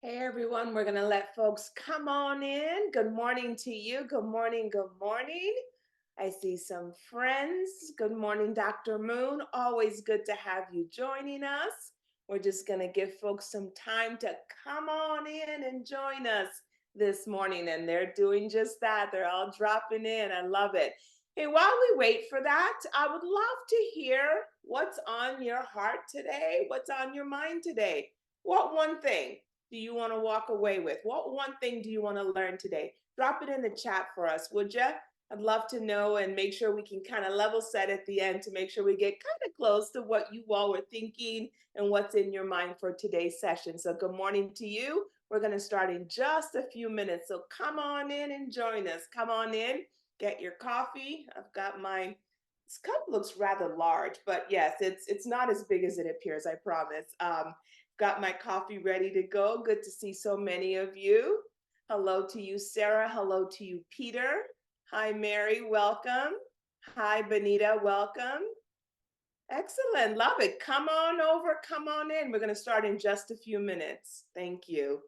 Hey everyone, we're going to let folks come on in. Good morning to you. Good morning. Good morning. I see some friends. Good morning, Dr. Moon. Always good to have you joining us. We're just going to give folks some time to come on in and join us this morning. And they're doing just that. They're all dropping in. I love it. Hey, while we wait for that, I would love to hear what's on your heart today, what's on your mind today. What one thing do you want to walk away with? What one thing do you want to learn today? Drop it in the chat for us, would you? I'd love to know and make sure we can kind of level set at the end to make sure we get kind of close to what you all were thinking and what's in your mind for today's session. So, good morning to you. We're going to start in just a few minutes. So, come on in and join us. Come on in, get your coffee. I've got my this cup looks rather large, but yes, it's not as big as it appears, I promise. Got my coffee ready to go. Good to see so many of you. Hello to you, Sarah. Hello to you, Peter. Hi, Mary. Welcome. Hi, Benita. Welcome. Excellent. Love it. Come on over. Come on in. We're going to start in just a few minutes. Thank you.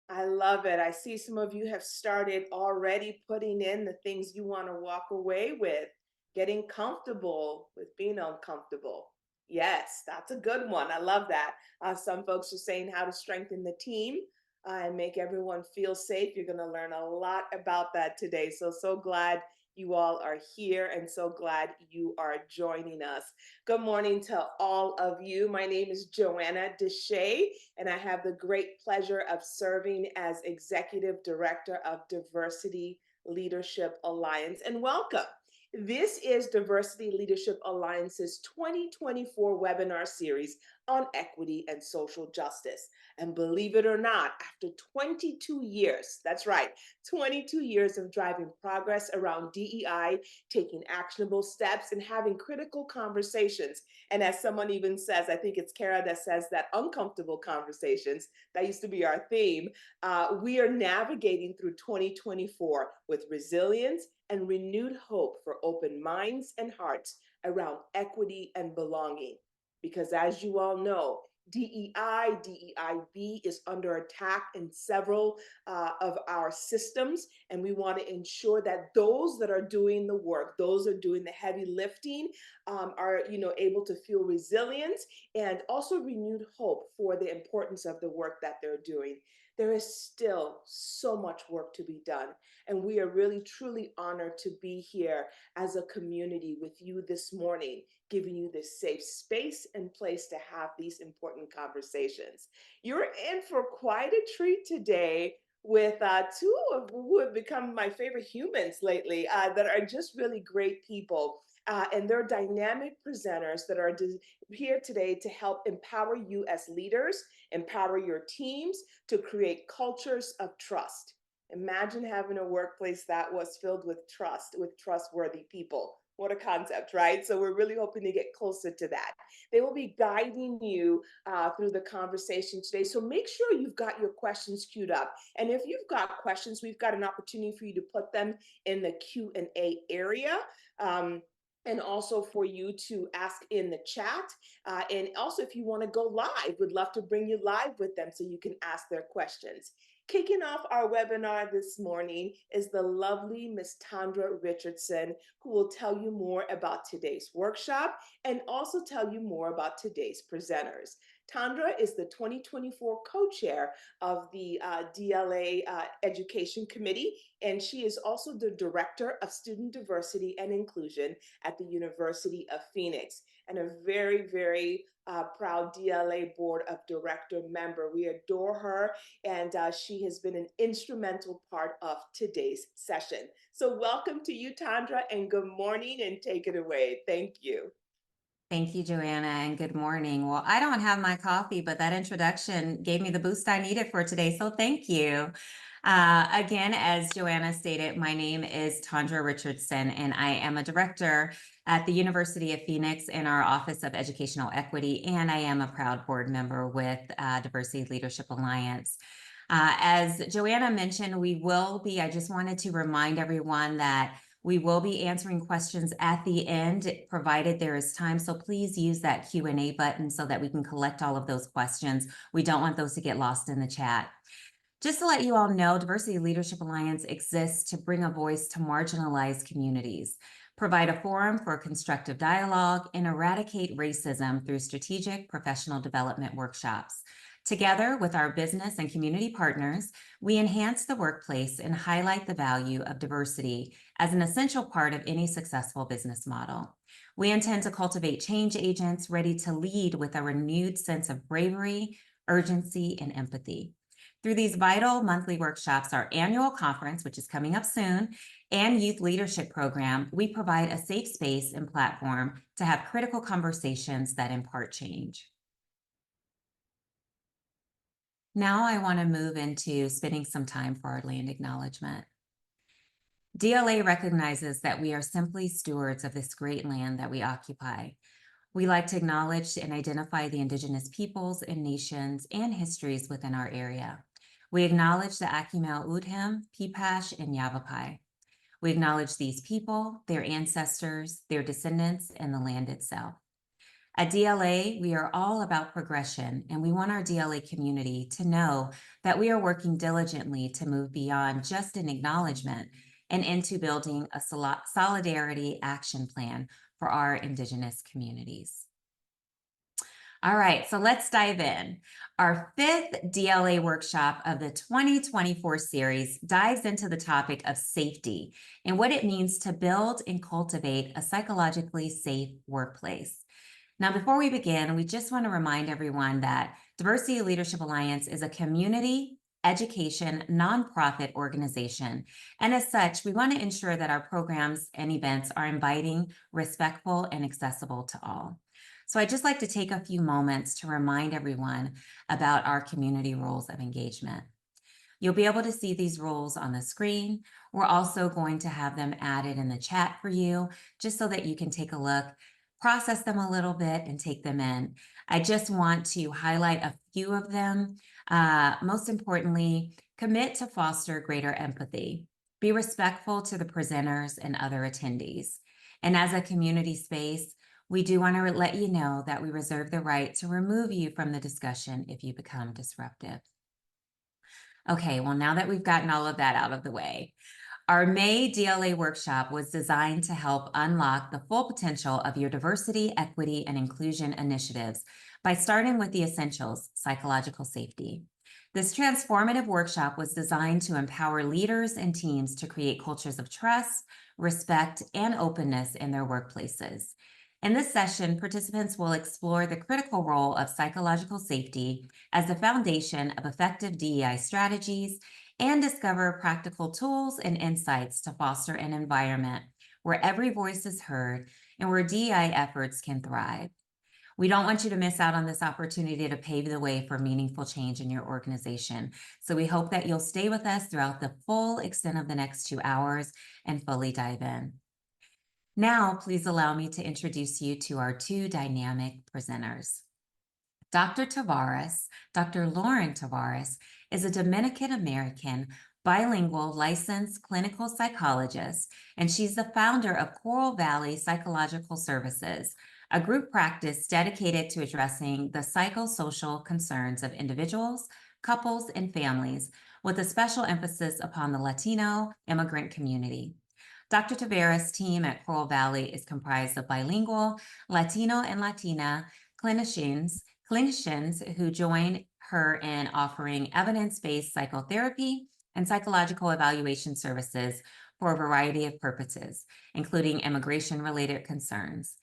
I love it. I see some of you have started already putting in the things you want to walk away with, getting comfortable with being uncomfortable. Yes, that's a good one. I love that. Some folks are saying how to strengthen the team and make everyone feel safe. You're going to learn a lot about that today. So glad you all are here and so glad you are joining us. Good morning to all of you. My name is Joanna Deshay, and I have the great pleasure of serving as Executive Director of Diversity Leadership Alliance. And welcome. This is Diversity Leadership Alliance's 2024 webinar series on equity and social justice. And believe it or not, after 22 years, that's right, 22 years of driving progress around DEI, taking actionable steps, and having critical conversations. And as someone even says, I think it's Kara that says that uncomfortable conversations, that used to be our theme, we are navigating through 2024 with resilience and renewed hope for open minds and hearts around equity and belonging. Because as you all know, DEI, DEIB is under attack in several of our systems, and we want to ensure that those that are doing the work, those are doing the heavy lifting, are able to feel resilience and also renewed hope for the importance of the work that they're doing. There is still so much work to be done, and we are really truly honored to be here as a community with you this morning, giving you this safe space and place to have these important conversations. You're in for quite a treat today with two of who have become my favorite humans lately that are just really great people. And they're dynamic presenters that are here today to help empower you as leaders, empower your teams to create cultures of trust. Imagine having a workplace that was filled with trust, with trustworthy people. What a concept, right? So we're really hoping to get closer to that. They will be guiding you through the conversation today. So make sure you've got your questions queued up. And if you've got questions, we've got an opportunity for you to put them in the Q&A area. And also for you to ask in the chat. And also if you want to go live, we'd love to bring you live with them so you can ask their questions. Kicking off our webinar this morning is the lovely Miss Tandra Richardson, who will tell you more about today's workshop and also tell you more about today's presenters. Tandra is the 2024 co-chair of the DLA Education Committee, and she is also the Director of Student Diversity and Inclusion at the University of Phoenix. and a very, very proud DLA Board of Director member. We adore her, and she has been an instrumental part of today's session. So, welcome to you, Tandra, and good morning, and take it away. Thank you. Thank you, Joanna, and good morning. Well, I don't have my coffee, but that introduction gave me the boost I needed for today, so thank you. Again, as Joanna stated, my name is Tandra Richardson, and I am a director at the University of Phoenix in our Office of Educational Equity, and I am a proud board member with Diversity Leadership Alliance. As Joanna mentioned, I just wanted to remind everyone that we will be answering questions at the end, provided there is time. So please use that Q&A button so that we can collect all of those questions. We don't want those to get lost in the chat. Just to let you all know, Diversity Leadership Alliance exists to bring a voice to marginalized communities, provide a forum for constructive dialogue, and eradicate racism through strategic professional development workshops. Together with our business and community partners, we enhance the workplace and highlight the value of diversity as an essential part of any successful business model. We intend to cultivate change agents ready to lead with a renewed sense of bravery, urgency, and empathy. Through these vital monthly workshops, our annual conference, which is coming up soon, and youth leadership program, we provide a safe space and platform to have critical conversations that impart change. Now I want to move into spending some time for our land acknowledgement. DLA recognizes that we are simply stewards of this great land that we occupy. We like to acknowledge and identify the Indigenous peoples and nations and histories within our area. We acknowledge the Akimel Udhem, Pipash, and Yavapai. We acknowledge these people, their ancestors, their descendants, and the land itself. At DLA, we are all about progression, and we want our DLA community to know that we are working diligently to move beyond just an acknowledgement and into building a solidarity action plan for our Indigenous communities. All right, so let's dive in. Our fifth DLA workshop of the 2024 series dives into the topic of safety and what it means to build and cultivate a psychologically safe workplace. Now, before we begin, we just want to remind everyone that Diversity Leadership Alliance is a community education nonprofit organization. And as such, we want to ensure that our programs and events are inviting, respectful, and accessible to all. So I'd just like to take a few moments to remind everyone about our community rules of engagement. You'll be able to see these rules on the screen. We're also going to have them added in the chat for you, just so that you can take a look, process them a little bit, and take them in. I just want to highlight a few of them. Most importantly, commit to foster greater empathy. Be respectful to the presenters and other attendees. And as a community space, we do want to let you know that we reserve the right to remove you from the discussion if you become disruptive. Okay, well, now that we've gotten all of that out of the way, our May DLA workshop was designed to help unlock the full potential of your diversity, equity, and inclusion initiatives by starting with the essentials, psychological safety. This transformative workshop was designed to empower leaders and teams to create cultures of trust, respect, and openness in their workplaces. In this session, participants will explore the critical role of psychological safety as the foundation of effective DEI strategies and discover practical tools and insights to foster an environment where every voice is heard and where DEI efforts can thrive. We don't want you to miss out on this opportunity to pave the way for meaningful change in your organization. So we hope that you'll stay with us throughout the full extent of the next 2 hours and fully dive in. Now, please allow me to introduce you to our two dynamic presenters. Dr. Lauren Tavares, is a Dominican-American bilingual licensed clinical psychologist, and she's the founder of Coral Valley Psychological Services, a group practice dedicated to addressing the psychosocial concerns of individuals, couples, and families, with a special emphasis upon the Latino immigrant community. Dr. Tavares' team at Coral Valley is comprised of bilingual Latino and Latina clinicians who join her in offering evidence-based psychotherapy and psychological evaluation services for a variety of purposes, including immigration-related concerns.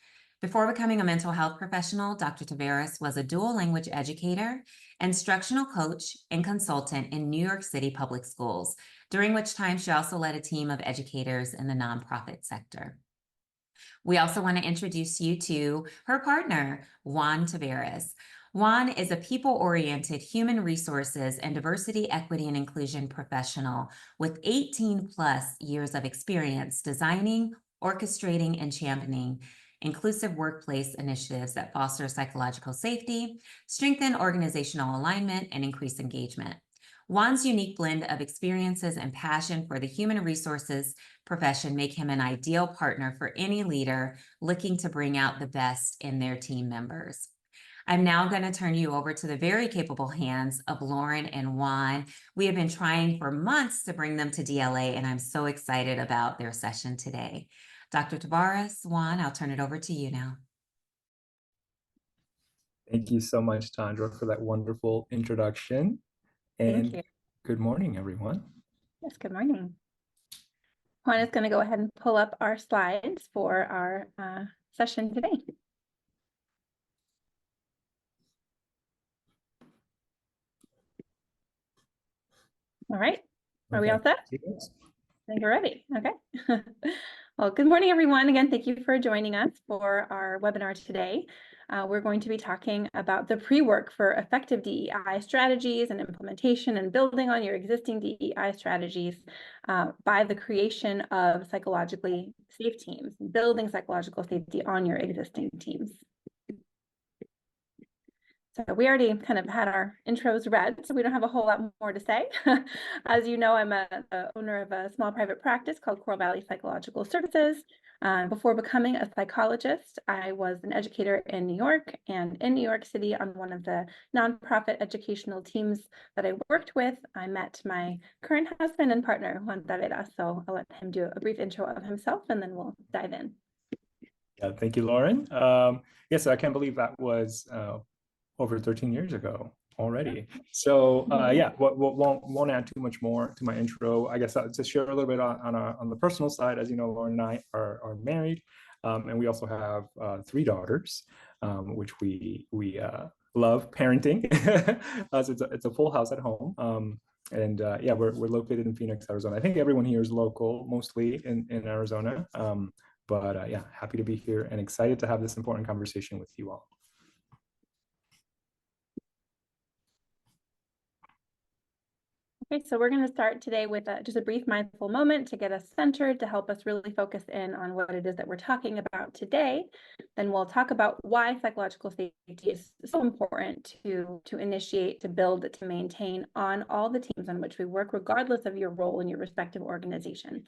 Before becoming a mental health professional, Dr. Taveras was a dual language educator, instructional coach, and consultant in New York City public schools, during which time she also led a team of educators in the nonprofit sector. We also want to introduce you to her partner, Juan Taveras. Juan is a people-oriented human resources and diversity, equity, and inclusion professional with 18 plus years of experience designing, orchestrating, and championing inclusive workplace initiatives that foster psychological safety, strengthen organizational alignment, and increase engagement. Juan's unique blend of experiences and passion for the human resources profession make him an ideal partner for any leader looking to bring out the best in their team members. I'm now going to turn you over to the very capable hands of Lauren and Juan. We have been trying for months to bring them to DLA, and I'm so excited about their session today. Dr. Taveras, Juan, I'll turn it over to you now. Thank you so much, Tandra, for that wonderful introduction. And Thank you. good morning, everyone. Yes, good morning. Juan is going to go ahead and pull up our slides for our session today. All right. Are we all set? Yes. I think we're ready. Okay. Well, good morning, everyone. Again, thank you for joining us for our webinar today. We're going to be talking about the pre-work for effective DEI strategies and implementation and building on your existing DEI strategies by the creation of psychologically safe teams, building psychological safety on your existing teams. So we already kind of had our intros read, so we don't have a whole lot more to say. As you know, I'm the owner of a small private practice called Coral Valley Psychological Services. Before becoming a psychologist, I was an educator in New York and in New York City on one of the nonprofit educational teams that I worked with. I met my current husband and partner, Juan Taveras. So I'll let him do a brief intro of himself and then we'll dive in. Yeah, thank you, Lauren. Yes, I can't believe that was over 13 years ago already. So yeah, won't add too much more to my intro. I guess to share a little bit on the personal side. As you know, Lauren and I are married, and we also have 3 daughters, which we love parenting. So it's a full house at home. And yeah, we're located in Phoenix, Arizona. I think everyone here is local, mostly in Arizona. But yeah, happy to be here and excited to have this important conversation with you all. Okay, so we're going to start today with just a brief mindful moment to get us centered, to help us really focus in on what it is that we're talking about today. Then we'll talk about why psychological safety is so important to initiate, to build, to maintain on all the teams on which we work, regardless of your role in your respective organization.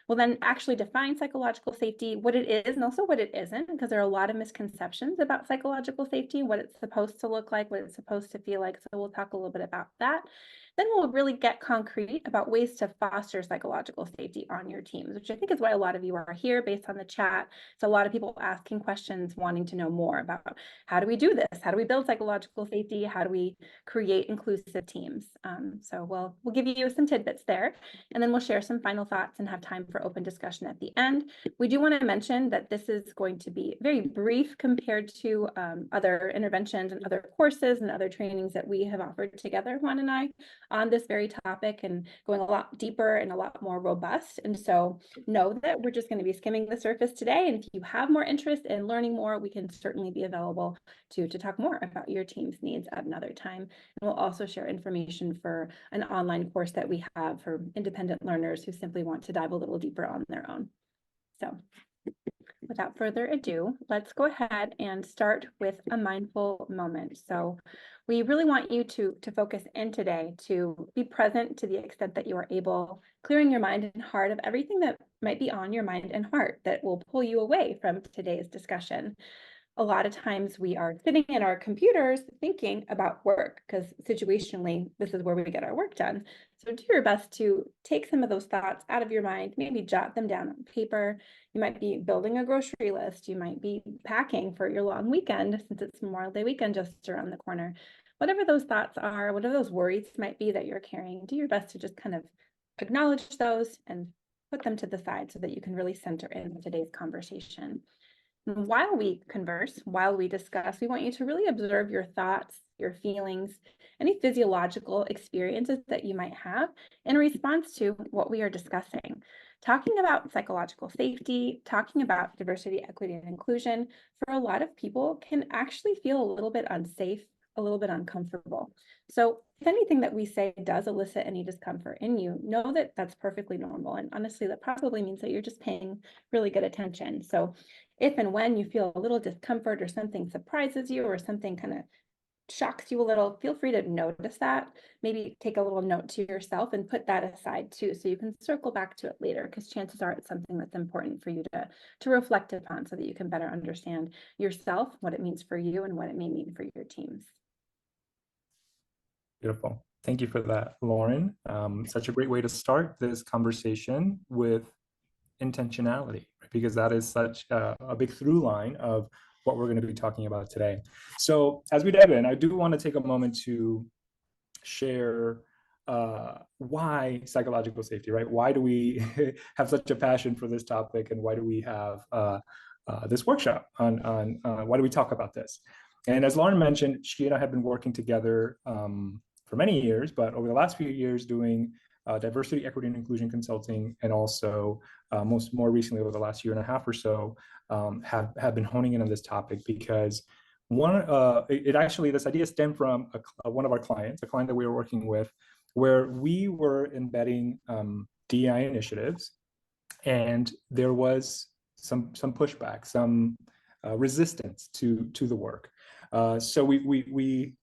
We'll then actually define psychological safety, what it is and also what it isn't, because there are a lot of misconceptions about psychological safety, what it's supposed to look like, what it's supposed to feel like. So we'll talk a little bit about that. Then we'll really get concrete about ways to foster psychological safety on your teams, which I think is why a lot of you are here based on the chat. So a lot of people asking questions, wanting to know more about how do we do this? How do we build psychological safety? How do we create inclusive teams? So we'll give you some tidbits there, and then we'll share some final thoughts and have time for open discussion at the end. We do want to mention that this is going to be very brief compared to other interventions and other courses and other trainings that we have offered together, Juan and I, on this very topic, and going a lot deeper and a lot more robust. And so know that we're just going to be skimming the surface today. And if you have more interest in learning more, we can certainly be available to talk more about your team's needs at another time. And we'll also share information for an online course that we have for independent learners who simply want to dive a little deeper on their own. So without further ado, let's go ahead and start with a mindful moment. So we really want you to focus in today, to be present to the extent that you are able, clearing your mind and heart of everything that might be on your mind and heart that will pull you away from today's discussion. A lot of times we are sitting at our computers thinking about work, because situationally, this is where we get our work done. So do your best to take some of those thoughts out of your mind, maybe jot them down on paper. You might be building a grocery list. You might be packing for your long weekend, since it's Memorial Day weekend just around the corner. Whatever those thoughts are, whatever those worries might be that you're carrying, do your best to just kind of acknowledge those and put them to the side so that you can really center in today's conversation. And while we converse, while we discuss, we want you to really observe your thoughts, your feelings, any physiological experiences that you might have in response to what we are discussing. Talking about psychological safety, talking about diversity, equity, and inclusion, for a lot of people can actually feel a little bit unsafe, a little bit uncomfortable. So if anything that we say does elicit any discomfort in you, know that that's perfectly normal. And honestly, that probably means that you're just paying really good attention. So if and when you feel a little discomfort or something surprises you or something kind of shocks you a little, feel free to notice that. Maybe take a little note to yourself and put that aside too, so you can circle back to it later, because chances are it's something that's important for you to reflect upon so that you can better understand yourself, what it means for you, and what it may mean for your teams. Beautiful. Thank you for that, Lauren. Such a great way to start this conversation with intentionality, right? Because that is such a big through line of what we're going to be talking about today. So as we dive in, I do want to take a moment to share why psychological safety, right? Why do we have such a passion for this topic, and why do we have this workshop on why do we talk about this? And as Lauren mentioned, she and I have been working together for many years, but over the last few years doing diversity, equity, and inclusion consulting, and also more recently over the last year and a half or so, have been honing in on this topic, because this idea stemmed from one of our clients, a client that we were working with, where we were embedding DEI initiatives, and there was some pushback, some resistance to the work. So we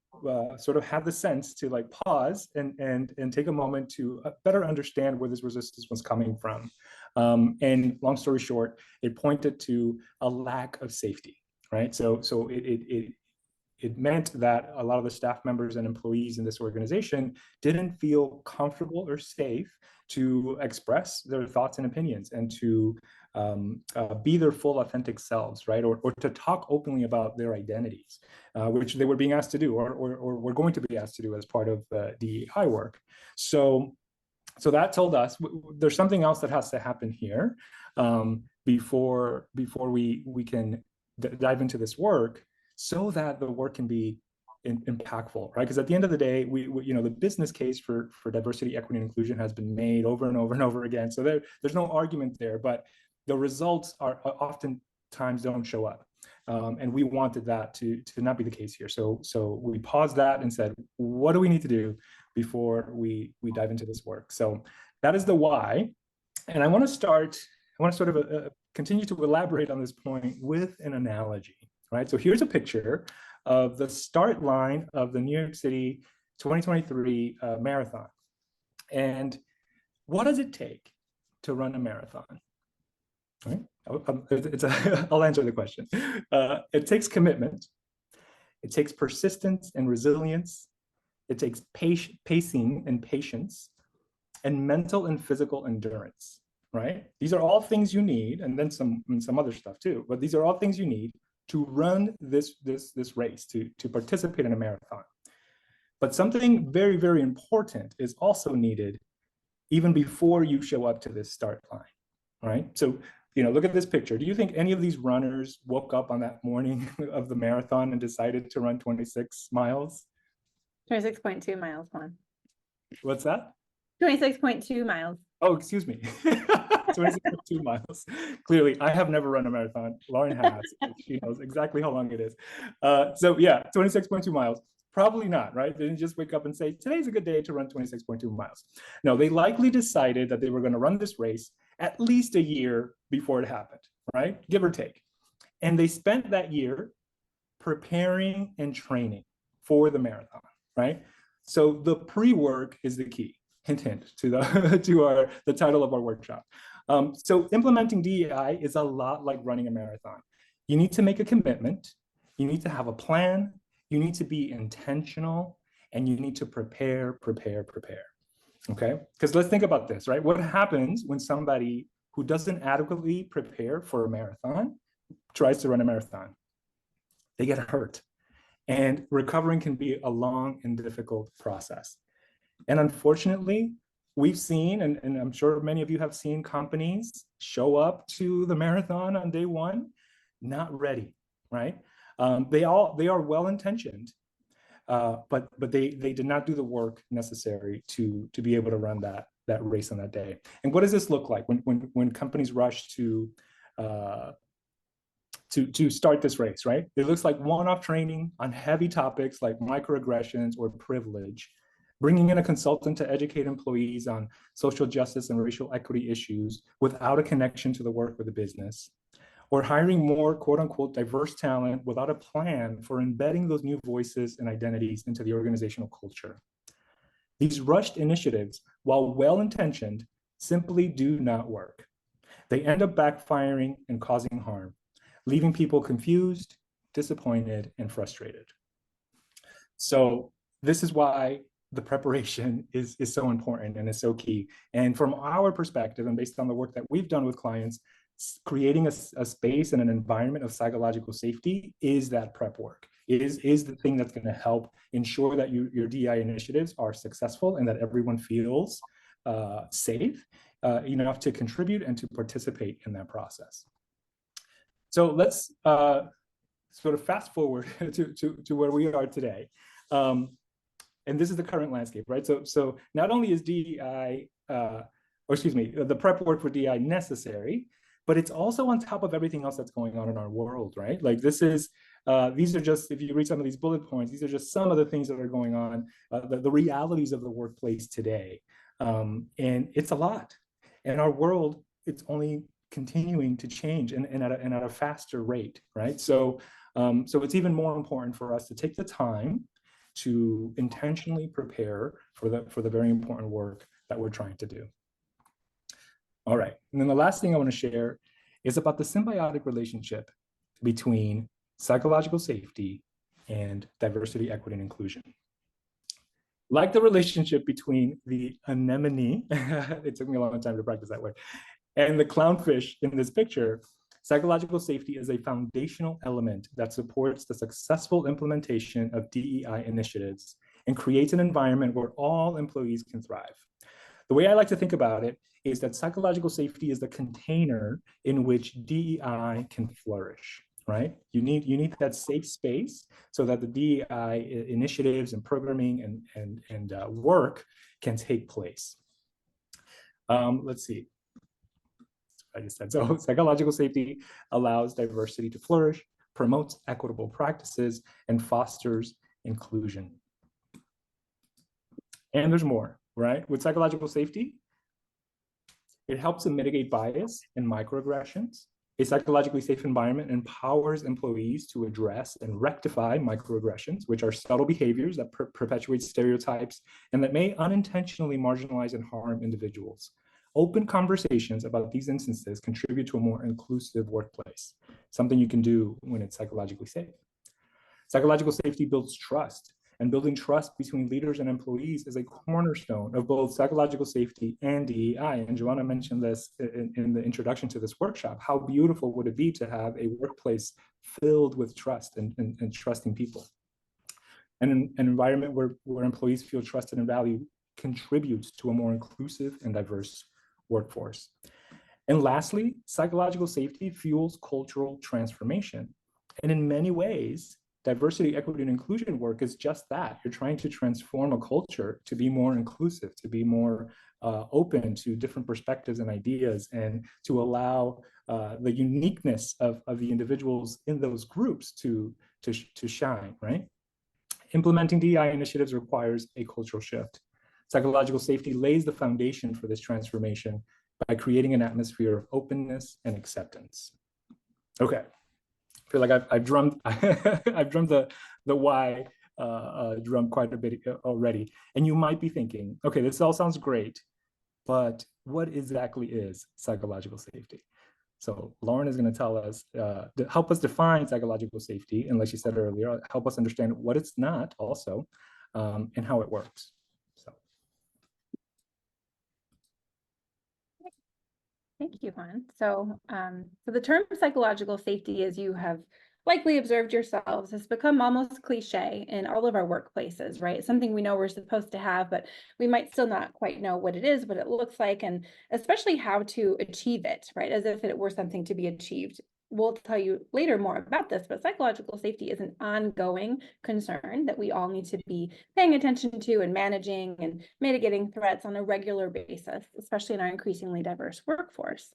sort of had the sense to like pause and take a moment to better understand where this resistance was coming from. And long story short, it pointed to a lack of safety, right? So it meant that a lot of the staff members and employees in this organization didn't feel comfortable or safe to express their thoughts and opinions, and to be their full authentic selves, right? Or to talk openly about their identities, which they were being asked to do, or were going to be asked to do as part of DEI work. So that told us there's something else that has to happen here before we can dive into this work, so that the work can be impactful, right? Because at the end of the day, we the business case for diversity, equity, and inclusion has been made over and over and over again. So there's no argument there, but the results are oftentimes don't show up. And we wanted that to not be the case here. So we paused that and said, what do we need to do before we dive into this work? So that is the why. And I want to sort of continue to elaborate on this point with an analogy, right? So here's a picture of the start line of the New York City 2023 marathon. And what does it take to run a marathon? Right? I'll answer the question. It takes commitment. It takes persistence and resilience. It takes pacing and patience, and mental and physical endurance, right? These are all things you need, and then some other stuff too, but these are all things you need to run this race, to participate in a marathon. But something very, very important is also needed even before you show up to this start line, right? So, look at this picture. Do you think any of these runners woke up on that morning of the marathon and decided to run 26 miles? 26.2 miles, Juan. What's that? 26.2 miles. Oh, excuse me. 26.2 miles. Clearly, I have never run a marathon. Lauren has. She knows exactly how long it is. So yeah, 26.2 miles. Probably not, right? They didn't just wake up and say, today's a good day to run 26.2 miles. No, they likely decided that they were going to run this race at least a year before it happened, right? Give or take. And they spent that year preparing and training for the marathon, right? So the pre-work is the key. Hint, hint to the title of our workshop. So implementing DEI is a lot like running a marathon. You need to make a commitment. You need to have a plan. You need to be intentional, and you need to prepare. Okay? Because let's think about this, right? What happens when somebody who doesn't adequately prepare for a marathon tries to run a marathon? They get hurt. And recovering can be a long and difficult process. And unfortunately, we've seen, and I'm sure many of you have seen, companies show up to the marathon on day one, not ready, right? They are well-intentioned, but they did not do the work necessary to be able to run that race on that day. And what does this look like when companies rush to start this race, right? It looks like one-off training on heavy topics like microaggressions or privilege, bringing in a consultant to educate employees on social justice and racial equity issues without a connection to the work of the business, or hiring more quote unquote diverse talent without a plan for embedding those new voices and identities into the organizational culture. These rushed initiatives, while well-intentioned, simply do not work. They end up backfiring and causing harm, leaving people confused, disappointed, and frustrated. So this is why the preparation is so important and is so key. And from our perspective, and based on the work that we've done with clients, creating a space and an environment of psychological safety is that prep work. It is the thing that's going to help ensure that your DEI initiatives are successful and that everyone feels safe enough to contribute and to participate in that process. So let's sort of fast forward to where we are today. And this is the current landscape, right? So not only is DEI, the prep work for DEI necessary, but it's also on top of everything else that's going on in our world, right? Like these are just, if you read some of these bullet points, these are just some of the things that are going on, the realities of the workplace today. And it's a lot. And our world, it's only continuing to change and at a faster rate, right? So it's even more important for us to take the time to intentionally prepare for the very important work that we're trying to do. All right, and then the last thing I want to share is about the symbiotic relationship between psychological safety and diversity, equity, and inclusion. Like the relationship between the anemone, it took me a long time to practice that word, and the clownfish in this picture, psychological safety is a foundational element that supports the successful implementation of DEI initiatives and creates an environment where all employees can thrive. The way I like to think about it is that psychological safety is the container in which DEI can flourish, right? You need that safe space so that the DEI initiatives and programming and work can take place. Let's see. I just said, so psychological safety allows diversity to flourish, promotes equitable practices, and fosters inclusion. And there's more, right? With psychological safety, it helps to mitigate bias and microaggressions. A psychologically safe environment empowers employees to address and rectify microaggressions, which are subtle behaviors that perpetuate stereotypes and that may unintentionally marginalize and harm individuals. Open conversations about these instances contribute to a more inclusive workplace, something you can do when it's psychologically safe. Psychological safety builds trust, and building trust between leaders and employees is a cornerstone of both psychological safety and DEI. And Joanna mentioned this in the introduction to this workshop. How beautiful would it be to have a workplace filled with trust and trusting people? And an environment where employees feel trusted and valued contributes to a more inclusive and diverse workforce. And lastly, psychological safety fuels cultural transformation. And in many ways, diversity, equity, and inclusion work is just that. You're trying to transform a culture to be more inclusive, to be more open to different perspectives and ideas, and to allow the uniqueness of the individuals in those groups to shine, right? Implementing DEI initiatives requires a cultural shift. Psychological safety lays the foundation for this transformation by creating an atmosphere of openness and acceptance. Okay, I feel like I've drummed I've drummed the why drum quite a bit already, and you might be thinking, okay, this all sounds great, but what exactly is psychological safety? So Lauren is going to tell us, help us define psychological safety, and like she said earlier, help us understand what it's not also, and how it works. So. Thank you, Juan. So the term psychological safety, as you have likely observed yourselves, has become almost cliche in all of our workplaces, right? It's something we know we're supposed to have, but we might still not quite know what it is, what it looks like, and especially how to achieve it, right? As if it were something to be achieved we'll tell you later more about this, but psychological safety is an ongoing concern that we all need to be paying attention to and managing and mitigating threats on a regular basis, especially in our increasingly diverse workforce.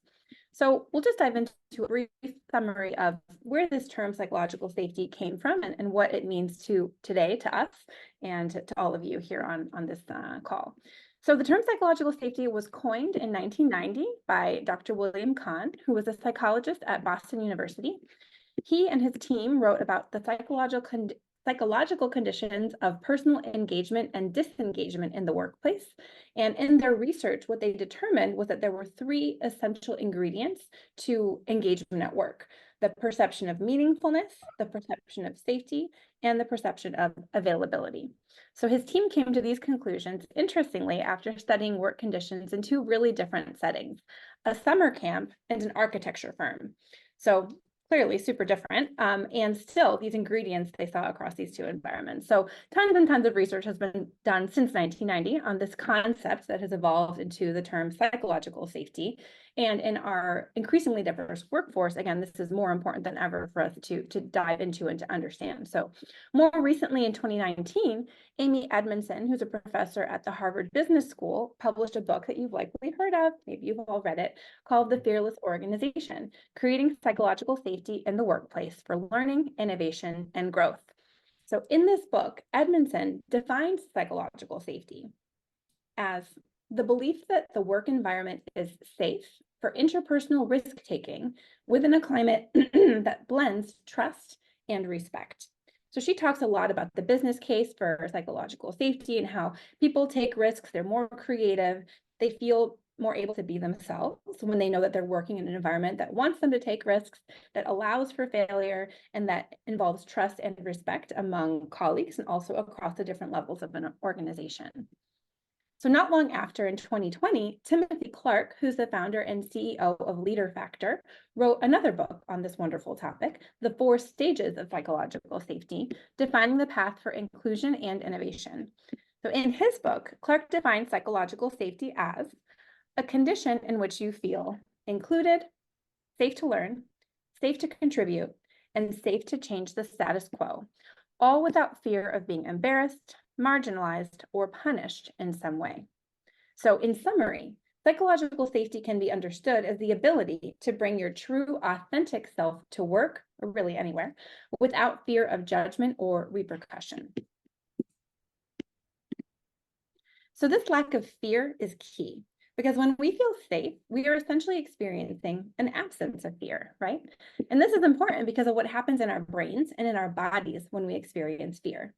So we'll just dive into a brief summary of where this term psychological safety came from and what it means to today, to us, and to all of you here on this call. So the term psychological safety was coined in 1990 by Dr. William Kahn, who was a psychologist at Boston University. He and his team wrote about the psychological conditions of personal engagement and disengagement in the workplace. And in their research, what they determined was that there were 3 essential ingredients to engagement at work: the perception of meaningfulness, the perception of safety, and the perception of availability. So his team came to these conclusions, interestingly, after studying work conditions in 2 really different settings: a summer camp and an architecture firm. So clearly super different, and still these ingredients they saw across these 2 environments. So tons and tons of research has been done since 1990 on this concept that has evolved into the term psychological safety. And in our increasingly diverse workforce, again, this is more important than ever for us to dive into and to understand. So more recently in 2019, Amy Edmondson, who's a professor at the Harvard Business School, published a book that you've likely heard of, maybe you've all read it, called The Fearless Organization: Creating Psychological Safety in the Workplace for Learning, Innovation, and Growth. So in this book, Edmondson defines psychological safety as the belief that the work environment is safe for interpersonal risk-taking within a climate that blends trust and respect. So she talks a lot about the business case for psychological safety and how people take risks, they're more creative, they feel more able to be themselves when they know that they're working in an environment that wants them to take risks, that allows for failure, and that involves trust and respect among colleagues and also across the different levels of an organization. So not long after, in 2020, Timothy Clark, who's the founder and CEO of Leader Factor, wrote another book on this wonderful topic, The 4 Stages of Psychological Safety, Defining the Path for Inclusion and Innovation. So in his book, Clark defines psychological safety as a condition in which you feel included, safe to learn, safe to contribute, and safe to change the status quo, all without fear of being embarrassed, marginalized, or punished in some way. So in summary, psychological safety can be understood as the ability to bring your true, authentic self to work, or really anywhere, without fear of judgment or repercussion. So this lack of fear is key, because when we feel safe, we are essentially experiencing an absence of fear, right? And this is important because of what happens in our brains and in our bodies when we experience fear.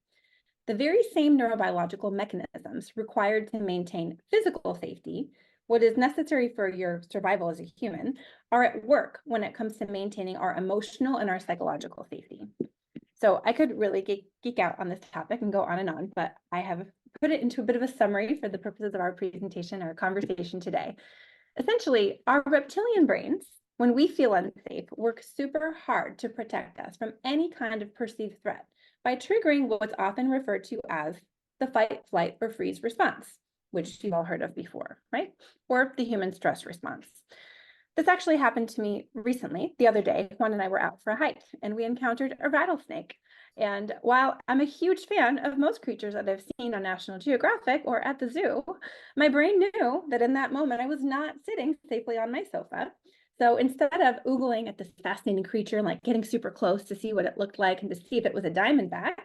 The very same neurobiological mechanisms required to maintain physical safety, what is necessary for your survival as a human, are at work when it comes to maintaining our emotional and our psychological safety. So I could really geek out on this topic and go on and on, but I have put it into a bit of a summary for the purposes of our presentation, our conversation today. Essentially, our reptilian brains, when we feel unsafe, work super hard to protect us from any kind of perceived threat by triggering what's often referred to as the fight, flight, or freeze response, which you've all heard of before, right? Or the human stress response. This actually happened to me recently. The other day, Juan and I were out for a hike and we encountered a rattlesnake. And while I'm a huge fan of most creatures that I've seen on National Geographic or at the zoo, my brain knew that in that moment I was not sitting safely on my sofa. So instead of oogling at this fascinating creature and like getting super close to see what it looked like and to see if it was a diamondback,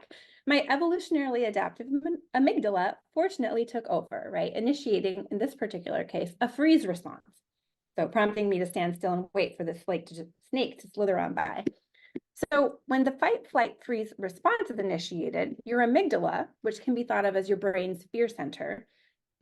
my evolutionarily adaptive amygdala fortunately took over, right? Initiating, in this particular case, a freeze response. So prompting me to stand still and wait for this snake to slither on by. So when the fight, flight, freeze response is initiated, your amygdala, which can be thought of as your brain's fear center,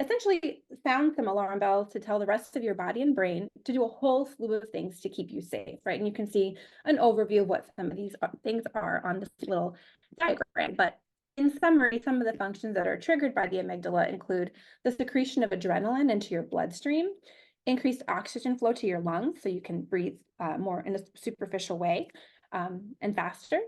essentially sounds some alarm bells to tell the rest of your body and brain to do a whole slew of things to keep you safe, right? And you can see an overview of what some of these things are on this little diagram. But in summary, some of the functions that are triggered by the amygdala include the secretion of adrenaline into your bloodstream, increased oxygen flow to your lungs so you can breathe more in a superficial way and faster,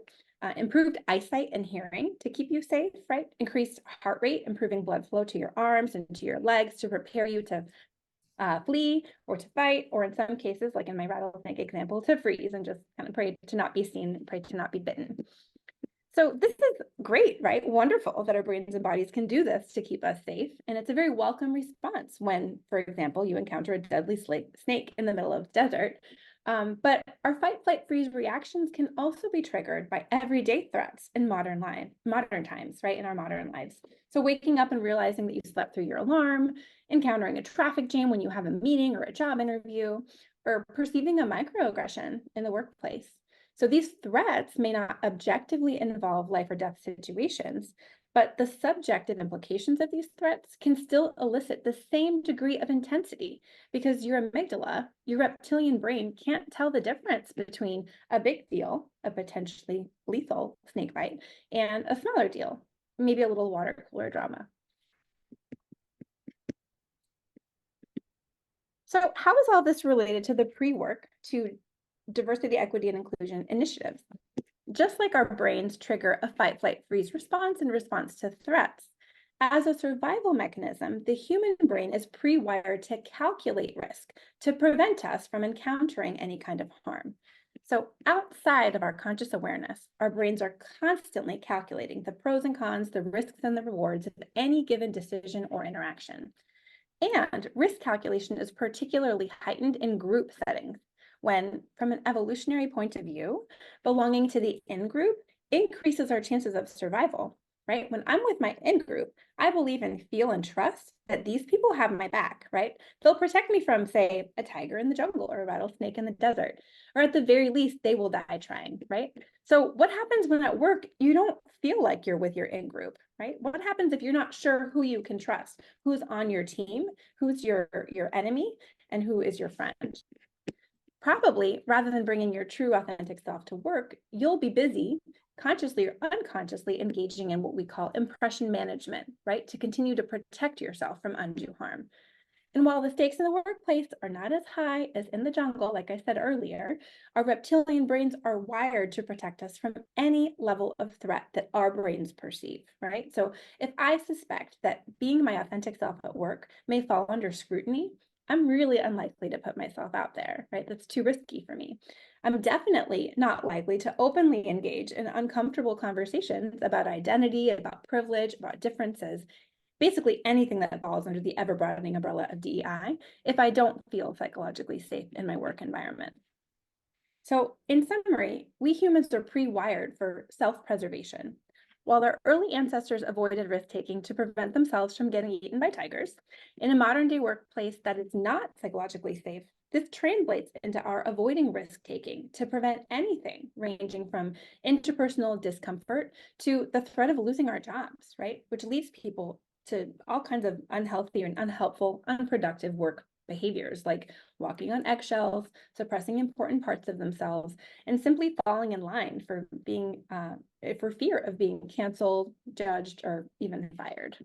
improved eyesight and hearing to keep you safe, right? Increased heart rate, improving blood flow to your arms and to your legs to prepare you to flee or to fight, or in some cases, like in my rattlesnake example, to freeze and just kind of pray to not be seen, pray to not be bitten. So this is great, right? Wonderful that our brains and bodies can do this to keep us safe. And it's a very welcome response when, for example, you encounter a deadly snake in the middle of the desert. But our fight, flight, freeze reactions can also be triggered by everyday threats in modern times, right? In our modern lives. So waking up and realizing that you slept through your alarm, encountering a traffic jam when you have a meeting or a job interview, or perceiving a microaggression in the workplace. So these threats may not objectively involve life or death situations, but the subjective implications of these threats can still elicit the same degree of intensity because your amygdala, your reptilian brain, can't tell the difference between a big deal, a potentially lethal snake bite, and a smaller deal, maybe a little water cooler drama. So how is all this related to the pre-work to diversity, equity, and inclusion initiatives? Just like our brains trigger a fight, flight, freeze response in response to threats, as a survival mechanism, the human brain is pre-wired to calculate risk to prevent us from encountering any kind of harm. So outside of our conscious awareness, our brains are constantly calculating the pros and cons, the risks and the rewards of any given decision or interaction. And risk calculation is particularly heightened in group settings when, from an evolutionary point of view, belonging to the in-group increases our chances of survival, right? When I'm with my in-group, I believe and feel and trust that these people have my back, right? They'll protect me from, say, a tiger in the jungle or a rattlesnake in the desert, or at the very least, they will die trying, right? So what happens when at work, you don't feel like you're with your in-group, right? What happens if you're not sure who you can trust, who's on your team, who's your enemy, and who is your friend? Probably, rather than bringing your true authentic self to work, you'll be busy, consciously or unconsciously, engaging in what we call impression management, right? To continue to protect yourself from undue harm. And while the stakes in the workplace are not as high as in the jungle, like I said earlier, our reptilian brains are wired to protect us from any level of threat that our brains perceive, right? So if I suspect that being my authentic self at work may fall under scrutiny, I'm really unlikely to put myself out there, right? That's too risky for me. I'm definitely not likely to openly engage in uncomfortable conversations about identity, about privilege, about differences, basically anything that falls under the ever-broadening umbrella of DEI, if I don't feel psychologically safe in my work environment. So in summary, we humans are pre-wired for self-preservation. While our early ancestors avoided risk-taking to prevent themselves from getting eaten by tigers, in a modern-day workplace that is not psychologically safe, this translates into our avoiding risk-taking to prevent anything ranging from interpersonal discomfort to the threat of losing our jobs, right? Which leads people to all kinds of unhealthy and unhelpful, unproductive work behaviors like walking on eggshells, suppressing important parts of themselves, and simply falling in line for being for fear of being canceled, judged, or even fired.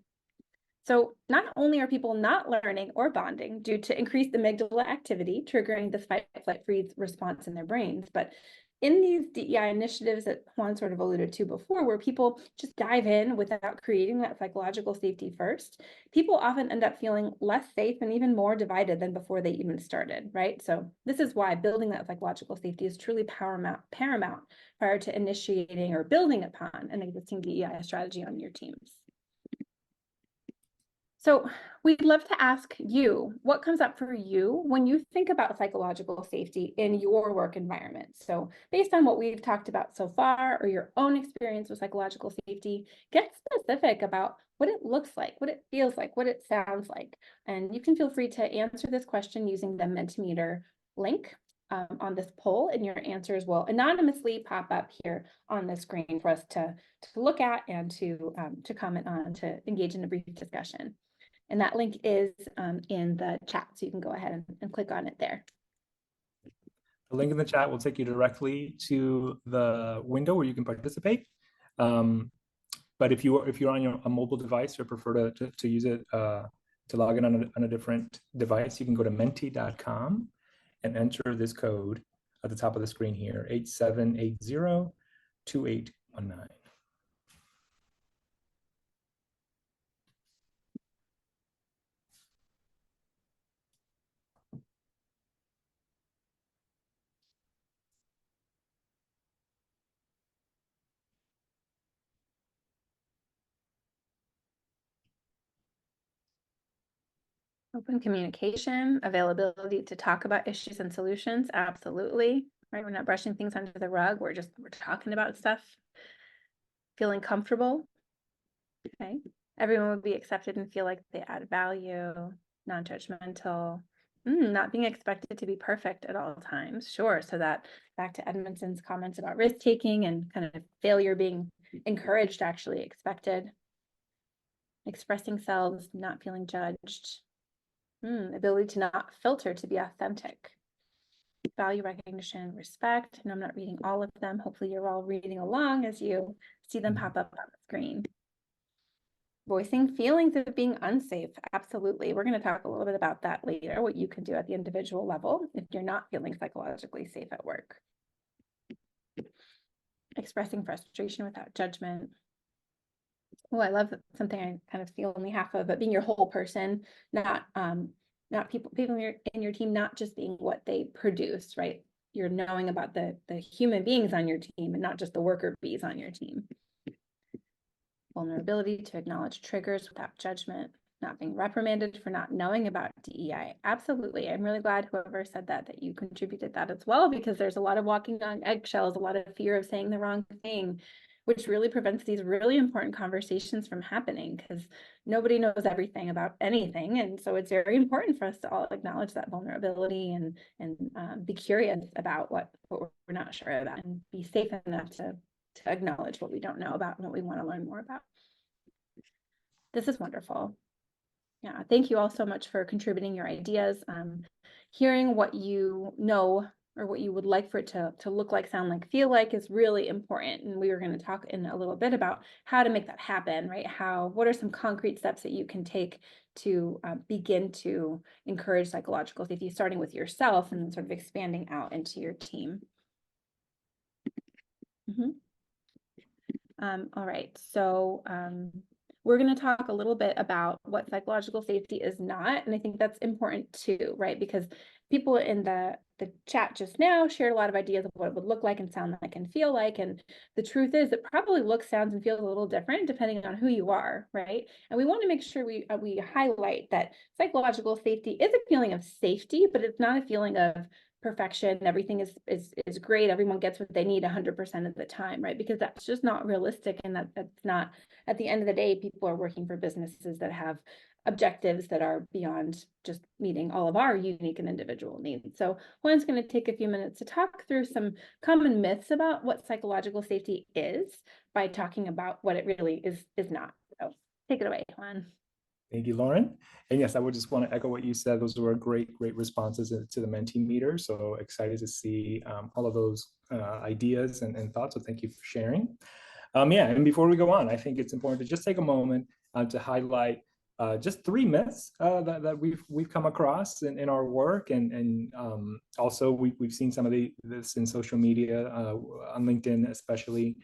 So not only are people not learning or bonding due to increased amygdala activity, triggering this fight, flight, freeze response in their brains, but in these DEI initiatives that Juan sort of alluded to before, where people just dive in without creating that psychological safety first, people often end up feeling less safe and even more divided than before they even started, right? So this is why building that psychological safety is truly paramount prior to initiating or building upon an existing DEI strategy on your teams. So we'd love to ask you, what comes up for you when you think about psychological safety in your work environment? So based on what we've talked about so far or your own experience with psychological safety, get specific about what it looks like, what it feels like, what it sounds like. And you can feel free to answer this question using the Mentimeter link on this poll, and your answers will anonymously pop up here on the screen for us to look at and to comment on, to engage in a brief discussion. And that link is in the chat, so you can go ahead and click on it there. The link in the chat will take you directly to the window where you can participate. But if you're on a mobile device or prefer to use it to log in on a different device, you can go to menti.com and enter this code at the top of the screen here, 87802819. Open communication, availability to talk about issues and solutions, absolutely, right? We're not brushing things under the rug, we're talking about stuff. Feeling comfortable, okay? Everyone would be accepted and feel like they add value, non-judgmental, not being expected to be perfect at all times, sure. So that back to Edmondson's comments about risk-taking and kind of failure being encouraged, actually expected. Expressing selves, not feeling judged. Ability to not filter, to be authentic. Value recognition, respect. And I'm not reading all of them. Hopefully you're all reading along as you see them pop up on the screen. Voicing feelings of being unsafe. Absolutely. We're going to talk a little bit about that later, what you can do at the individual level if you're not feeling psychologically safe at work. Expressing frustration without judgment. Oh, I love something I kind of feel only half of, but being your whole person, not people in your team, not just being what they produce, right? You're knowing about the human beings on your team and not just the worker bees on your team. Vulnerability to acknowledge triggers without judgment, not being reprimanded for not knowing about DEI. Absolutely. I'm really glad whoever said that you contributed that as well, because there's a lot of walking on eggshells, a lot of fear of saying the wrong thing, which really prevents these really important conversations from happening because nobody knows everything about anything. And so it's very important for us to all acknowledge that vulnerability and be curious about what we're not sure about and be safe enough to acknowledge what we don't know about and what we want to learn more about. This is wonderful. Yeah, thank you all so much for contributing your ideas. Hearing what you know or what you would like for it to look like, sound like, feel like is really important. And we were going to talk in a little bit about how to make that happen, right? What are some concrete steps that you can take to begin to encourage psychological safety, starting with yourself and sort of expanding out into your team. All right, so we're going to talk a little bit about what psychological safety is not, and I think that's important too, right? Because people in the chat just now shared a lot of ideas of what it would look like and sound like and feel like, and the truth is it probably looks, sounds, and feels a little different depending on who you are, right? And we want to make sure we highlight that psychological safety is a feeling of safety, but it's not a feeling of perfection, everything is great, everyone gets what they need 100% of the time, right? Because that's just not realistic, and that's not, at the end of the day, people are working for businesses that have objectives that are beyond just meeting all of our unique and individual needs. So Juan's going to take a few minutes to talk through some common myths about what psychological safety is by talking about what it really is not. So take it away, Juan. Thank you, Lauren. And yes, I would just want to echo what you said. Those were great responses to the Menti meter. So excited to see all of those ideas and thoughts. So thank you for sharing. Yeah, and before we go on, I think it's important to just take a moment to highlight just 3 myths that we've come across in our work, and also we've seen some of this in social media, on LinkedIn especially.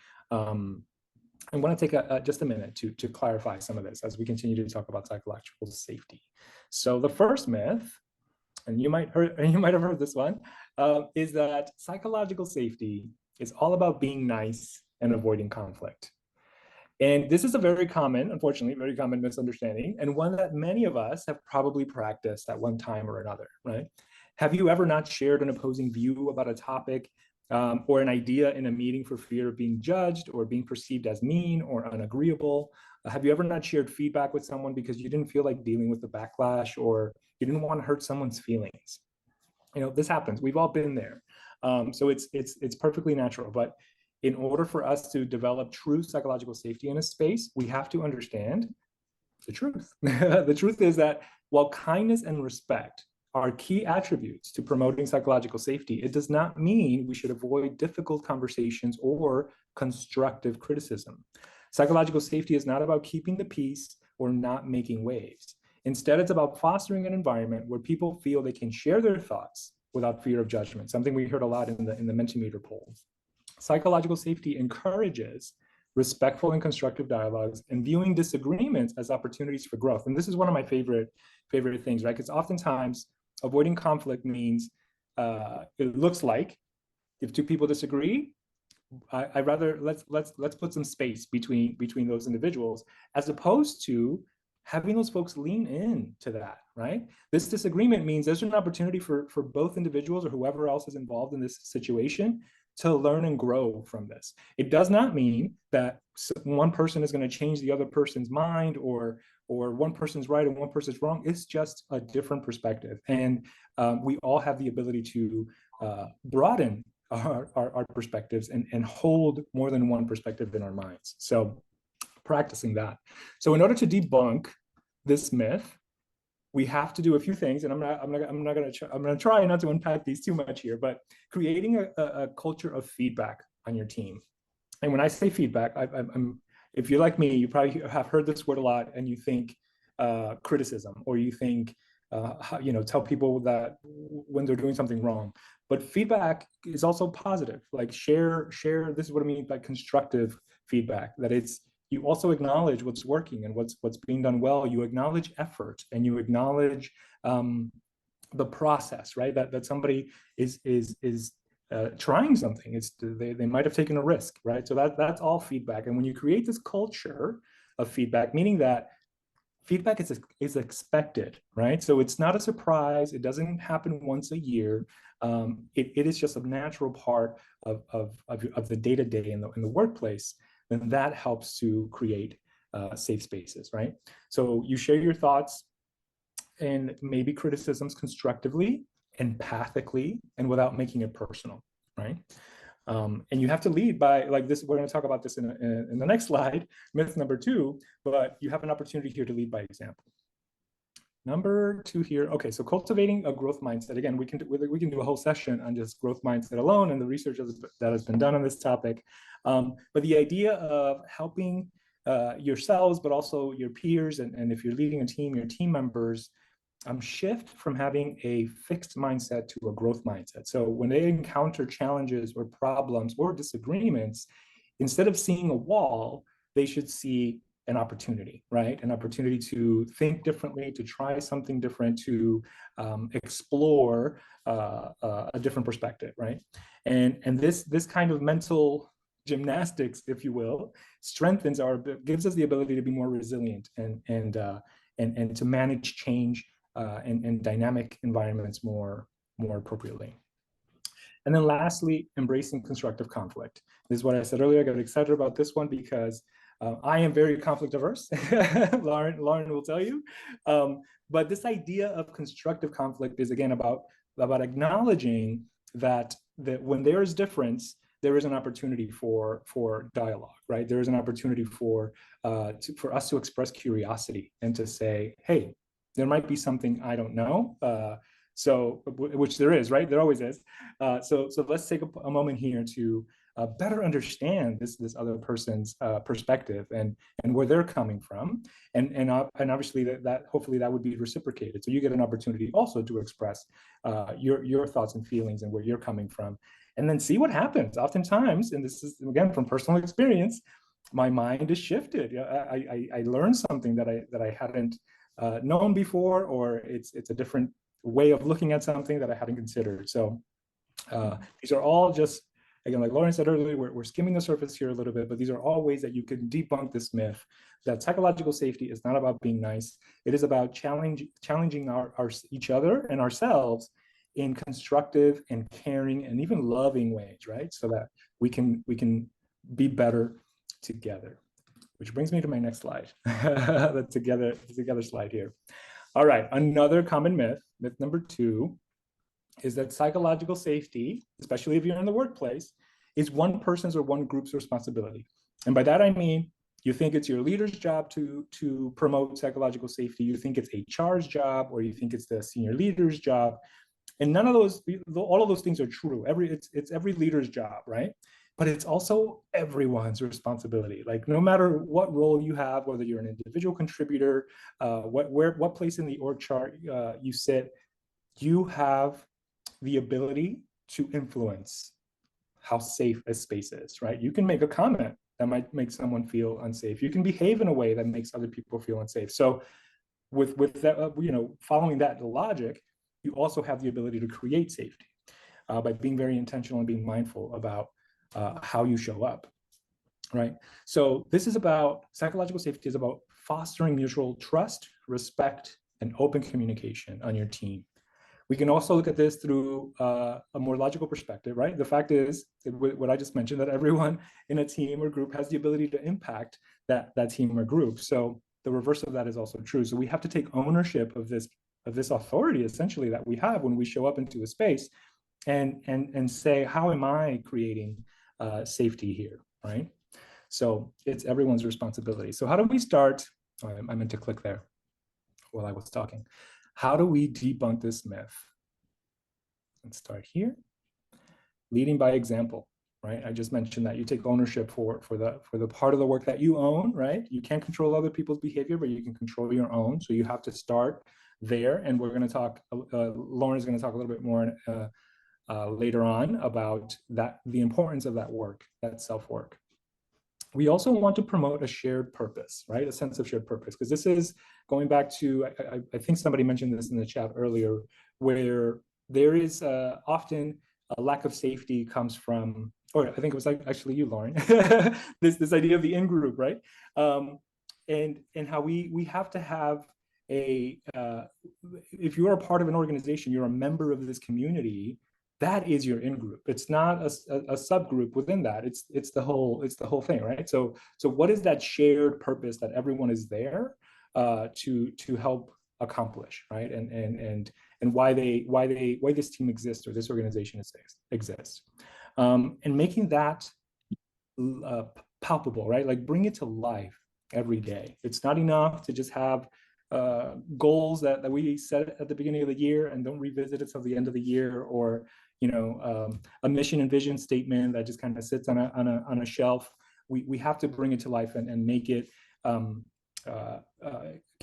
I want to take just a minute to clarify some of this as we continue to talk about psychological safety. So the first myth, and you might have heard this one, is that psychological safety is all about being nice and avoiding conflict. And this is a unfortunately, very common misunderstanding, and one that many of us have probably practiced at one time or another, right? Have you ever not shared an opposing view about a topic or an idea in a meeting for fear of being judged or being perceived as mean or unagreeable? Have you ever not shared feedback with someone because you didn't feel like dealing with the backlash or you didn't want to hurt someone's feelings? This happens. We've all been there. So it's perfectly natural. But in order for us to develop true psychological safety in a space, we have to understand the truth. The truth is that while kindness and respect are key attributes to promoting psychological safety, it does not mean we should avoid difficult conversations or constructive criticism. Psychological safety is not about keeping the peace or not making waves. Instead, it's about fostering an environment where people feel they can share their thoughts without fear of judgment, something we heard a lot in the Mentimeter poll. Psychological safety encourages respectful and constructive dialogues and viewing disagreements as opportunities for growth. And this is one of my favorite things, right? Because oftentimes avoiding conflict means it looks like if 2 people disagree, I rather let's put some space between those individuals, as opposed to having those folks lean in to that, right? This disagreement means there's an opportunity for both individuals or whoever else is involved in this situation to learn and grow from this. It does not mean that one person is going to change the other person's mind, or one person's right and one person's wrong. It's just a different perspective. And we all have the ability to broaden our perspectives and hold more than one perspective in our minds. So practicing that. So in order to debunk this myth, we have to do a few things, and I'm going to try not to unpack these too much here, but creating a culture of feedback on your team. And when I say feedback, if you're like me, you probably have heard this word a lot, and you think criticism, or you think tell people that when they're doing something wrong. But feedback is also positive. Like share. This is what I mean by constructive feedback. That it's, you also acknowledge what's working and what's being done well. You acknowledge effort, and you acknowledge the process, right? That somebody is trying something. They might have taken a risk, right? So that's all feedback. And when you create this culture of feedback, meaning that feedback is expected, right? So it's not a surprise. It doesn't happen once a year. It is just a natural part of the day-to-day in the workplace. Then that helps to create safe spaces, right? So you share your thoughts and maybe criticisms constructively, empathically, and without making it personal, right? And you have to lead by, like this, we're going to talk about this in the next slide, myth number 2, but you have an opportunity here to lead by example. Number 2 here. Okay, so cultivating a growth mindset. Again, we can do a whole session on just growth mindset alone and the research that has been done on this topic. But the idea of helping yourselves, but also your peers, and if you're leading a team, your team members, shift from having a fixed mindset to a growth mindset. So when they encounter challenges or problems or disagreements, instead of seeing a wall, they should see an opportunity, right? An opportunity to think differently, to try something different, to explore a different perspective, right? And this kind of mental gymnastics, if you will, gives us the ability to be more resilient and to manage change and dynamic environments more appropriately. And then lastly, embracing constructive conflict. This is what I said earlier. I got excited about this one because I am very conflict averse. Lauren will tell you. But this idea of constructive conflict is, again, about acknowledging that when there is difference, there is an opportunity for dialogue, right? There is an opportunity for us to express curiosity and to say, hey, there might be something I don't know. So, which there is, right? There always is. So let's take a moment here to better understand this other person's perspective and where they're coming from, and obviously that hopefully that would be reciprocated. So you get an opportunity also to express your thoughts and feelings and where you're coming from, and then see what happens. Oftentimes, and this is again from personal experience, my mind is shifted. I learned something that I hadn't known before, or it's a different way of looking at something that I hadn't considered. So these are all just, again, like Lauren said earlier, we're skimming the surface here a little bit, but these are all ways that you can debunk this myth that psychological safety is not about being nice. It is about challenging each other and ourselves in constructive and caring and even loving ways, right? So that we can be better together. Which brings me to my next slide, the together slide here. All right, another common myth number 2, is that psychological safety, especially if you're in the workplace, is one person's or one group's responsibility. And by that I mean, you think it's your leader's job to promote psychological safety, you think it's HR's job, or you think it's the senior leader's job. And none of those, all of those things are true. It's every leader's job, right? But it's also everyone's responsibility. Like no matter what role you have, whether you're an individual contributor, what place in the org chart you sit, you have the ability to influence how safe a space is, right? You can make a comment that might make someone feel unsafe. You can behave in a way that makes other people feel unsafe. So with that, following that logic, you also have the ability to create safety by being very intentional and being mindful about how you show up, right? So this is about, psychological safety is about fostering mutual trust, respect, and open communication on your team. We can also look at this through a more logical perspective, right? The fact is, what I just mentioned, that everyone in a team or group has the ability to impact that team or group. So the reverse of that is also true. So we have to take ownership of this authority, essentially, that we have when we show up into a space and say, how am I creating safety here, right? So it's everyone's responsibility. So how do we start? Oh, I meant to click there while I was talking. How do we debunk this myth? Let's start here. Leading by example, right? I just mentioned that you take ownership for the part of the work that you own, right? You can't control other people's behavior, but you can control your own. So you have to start there. And we're going to talk, Lauren's going to talk a little bit more later on about that, the importance of that work, that self-work. We also want to promote a shared purpose, right? A sense of shared purpose, because this is going back to, I think somebody mentioned this in the chat earlier, where there is often a lack of safety comes from, or I think it was actually you, Lauren, this idea of the in-group, right? And how we have to have if you are a part of an organization, you're a member of this community, that is your in-group. It's not a subgroup within that. It's the whole thing, right? So what is that shared purpose that everyone is there to help accomplish, right? And why this team exists or this organization exists, and making that palpable, right? Like bring it to life every day. It's not enough to just have goals that we set at the beginning of the year and don't revisit it till the end of the year, or a mission and vision statement that just kind of sits on a shelf. We have to bring it to life and make it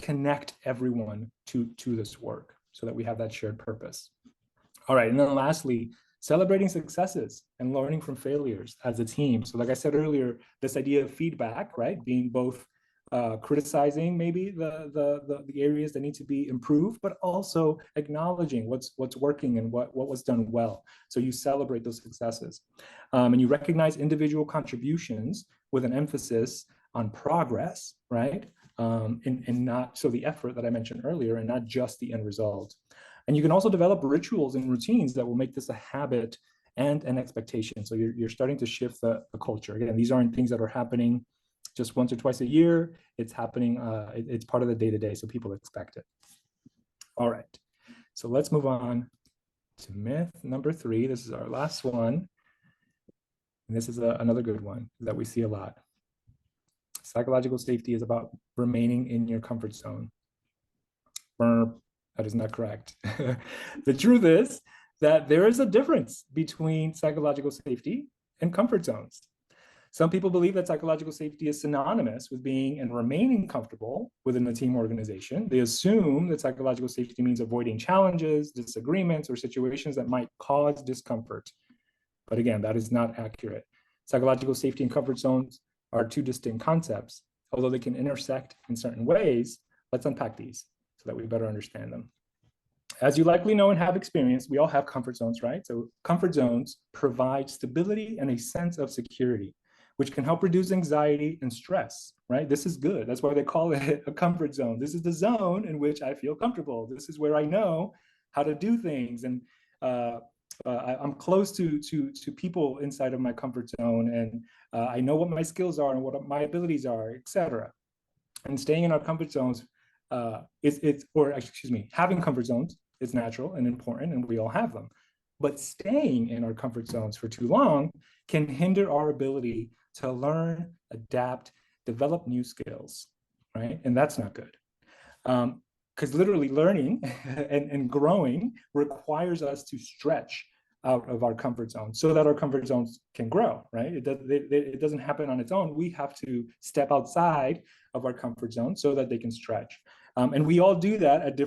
connect everyone to this work so that we have that shared purpose. All right, and then lastly, celebrating successes and learning from failures as a team. So like I said earlier, this idea of feedback, right, being both criticizing maybe the areas that need to be improved, but also acknowledging what's working and what was done well. So you celebrate those successes, and you recognize individual contributions with an emphasis on progress, right? And not so the effort that I mentioned earlier, and not just the end result. And you can also develop rituals and routines that will make this a habit and an expectation. So you're starting to shift the culture. Again, these aren't things that are happening just once or twice a year. It's happening, it's part of the day-to-day, so people expect it. All right, so let's move on to myth number 3. This is our last one. And this is another good one that we see a lot. Psychological safety is about remaining in your comfort zone. That is not correct. The truth is that there is a difference between psychological safety and comfort zones. Some people believe that psychological safety is synonymous with being and remaining comfortable within a team organization. They assume that psychological safety means avoiding challenges, disagreements, or situations that might cause discomfort. But again, that is not accurate. Psychological safety and comfort zones are 2 distinct concepts. Although they can intersect in certain ways, let's unpack these so that we better understand them. As you likely know and have experienced, we all have comfort zones, right? So comfort zones provide stability and a sense of security, which can help reduce anxiety and stress, right? This is good. That's why they call it a comfort zone. This is the zone in which I feel comfortable. This is where I know how to do things. And I'm close to people inside of my comfort zone, and I know what my skills are and what my abilities are, etc. And staying in our comfort zones having comfort zones is natural and important, and we all have them. But staying in our comfort zones for too long can hinder our ability to learn, adapt, develop new skills, right? And that's not good. Because literally learning and growing requires us to stretch out of our comfort zone so that our comfort zones can grow, right? It doesn't happen on its own. We have to step outside of our comfort zone so that they can stretch. And we all do that at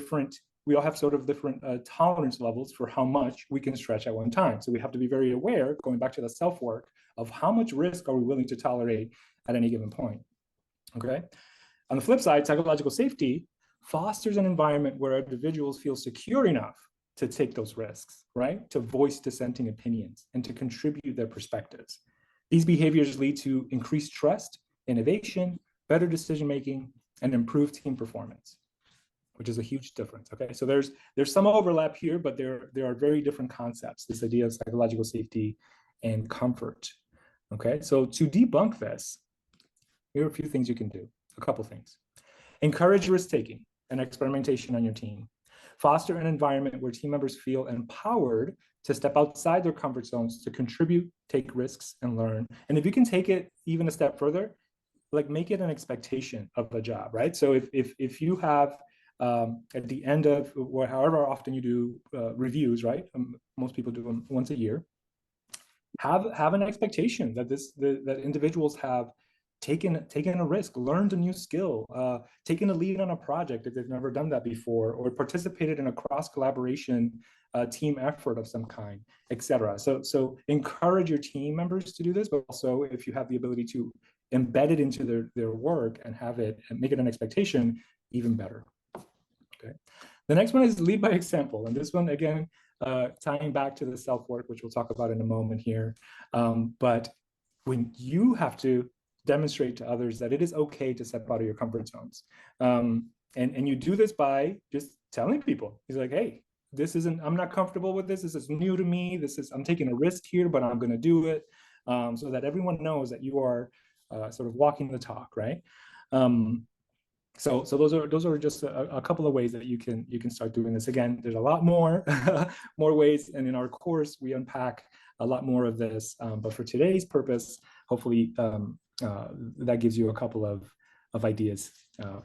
we all have sort of different tolerance levels for how much we can stretch at one time. So we have to be very aware, going back to the self-work, of how much risk are we willing to tolerate at any given point, okay? On the flip side, psychological safety fosters an environment where individuals feel secure enough to take those risks, right? To voice dissenting opinions and to contribute their perspectives. These behaviors lead to increased trust, innovation, better decision-making, and improve team performance, which is a huge difference. Okay, so there's some overlap here, but there are very different concepts, this idea of psychological safety and comfort. Okay, so to debunk this, here are a few things you can do, a couple things. Encourage risk-taking and experimentation on your team. Foster an environment where team members feel empowered to step outside their comfort zones, to contribute, take risks, and learn. And if you can take it even a step further, like make it an expectation of the job, right? So if you have at the end of, or however often you do reviews, right? Most people do them once a year. Have an expectation that that individuals have taken a risk, learned a new skill, taken a lead on a project if they've never done that before, or participated in a cross collaboration team effort of some kind, etc. So encourage your team members to do this, but also if you have the ability to embed it into their work and have it and make it an expectation, even better. Okay. The next one is lead by example, and this one again tying back to the self-work, which we'll talk about in a moment here. But when you have to demonstrate to others that it is okay to step out of your comfort zones, and you do this by just telling people, he's like, hey, I'm not comfortable with this. This is new to me. I'm taking a risk here, but I'm going to do it, so that everyone knows that you are sort of walking the talk, right? So those are just a couple of ways that you can start doing this. Again, there's a lot more more ways, and in our course we unpack a lot more of this. But for today's purpose, hopefully that gives you a couple of ideas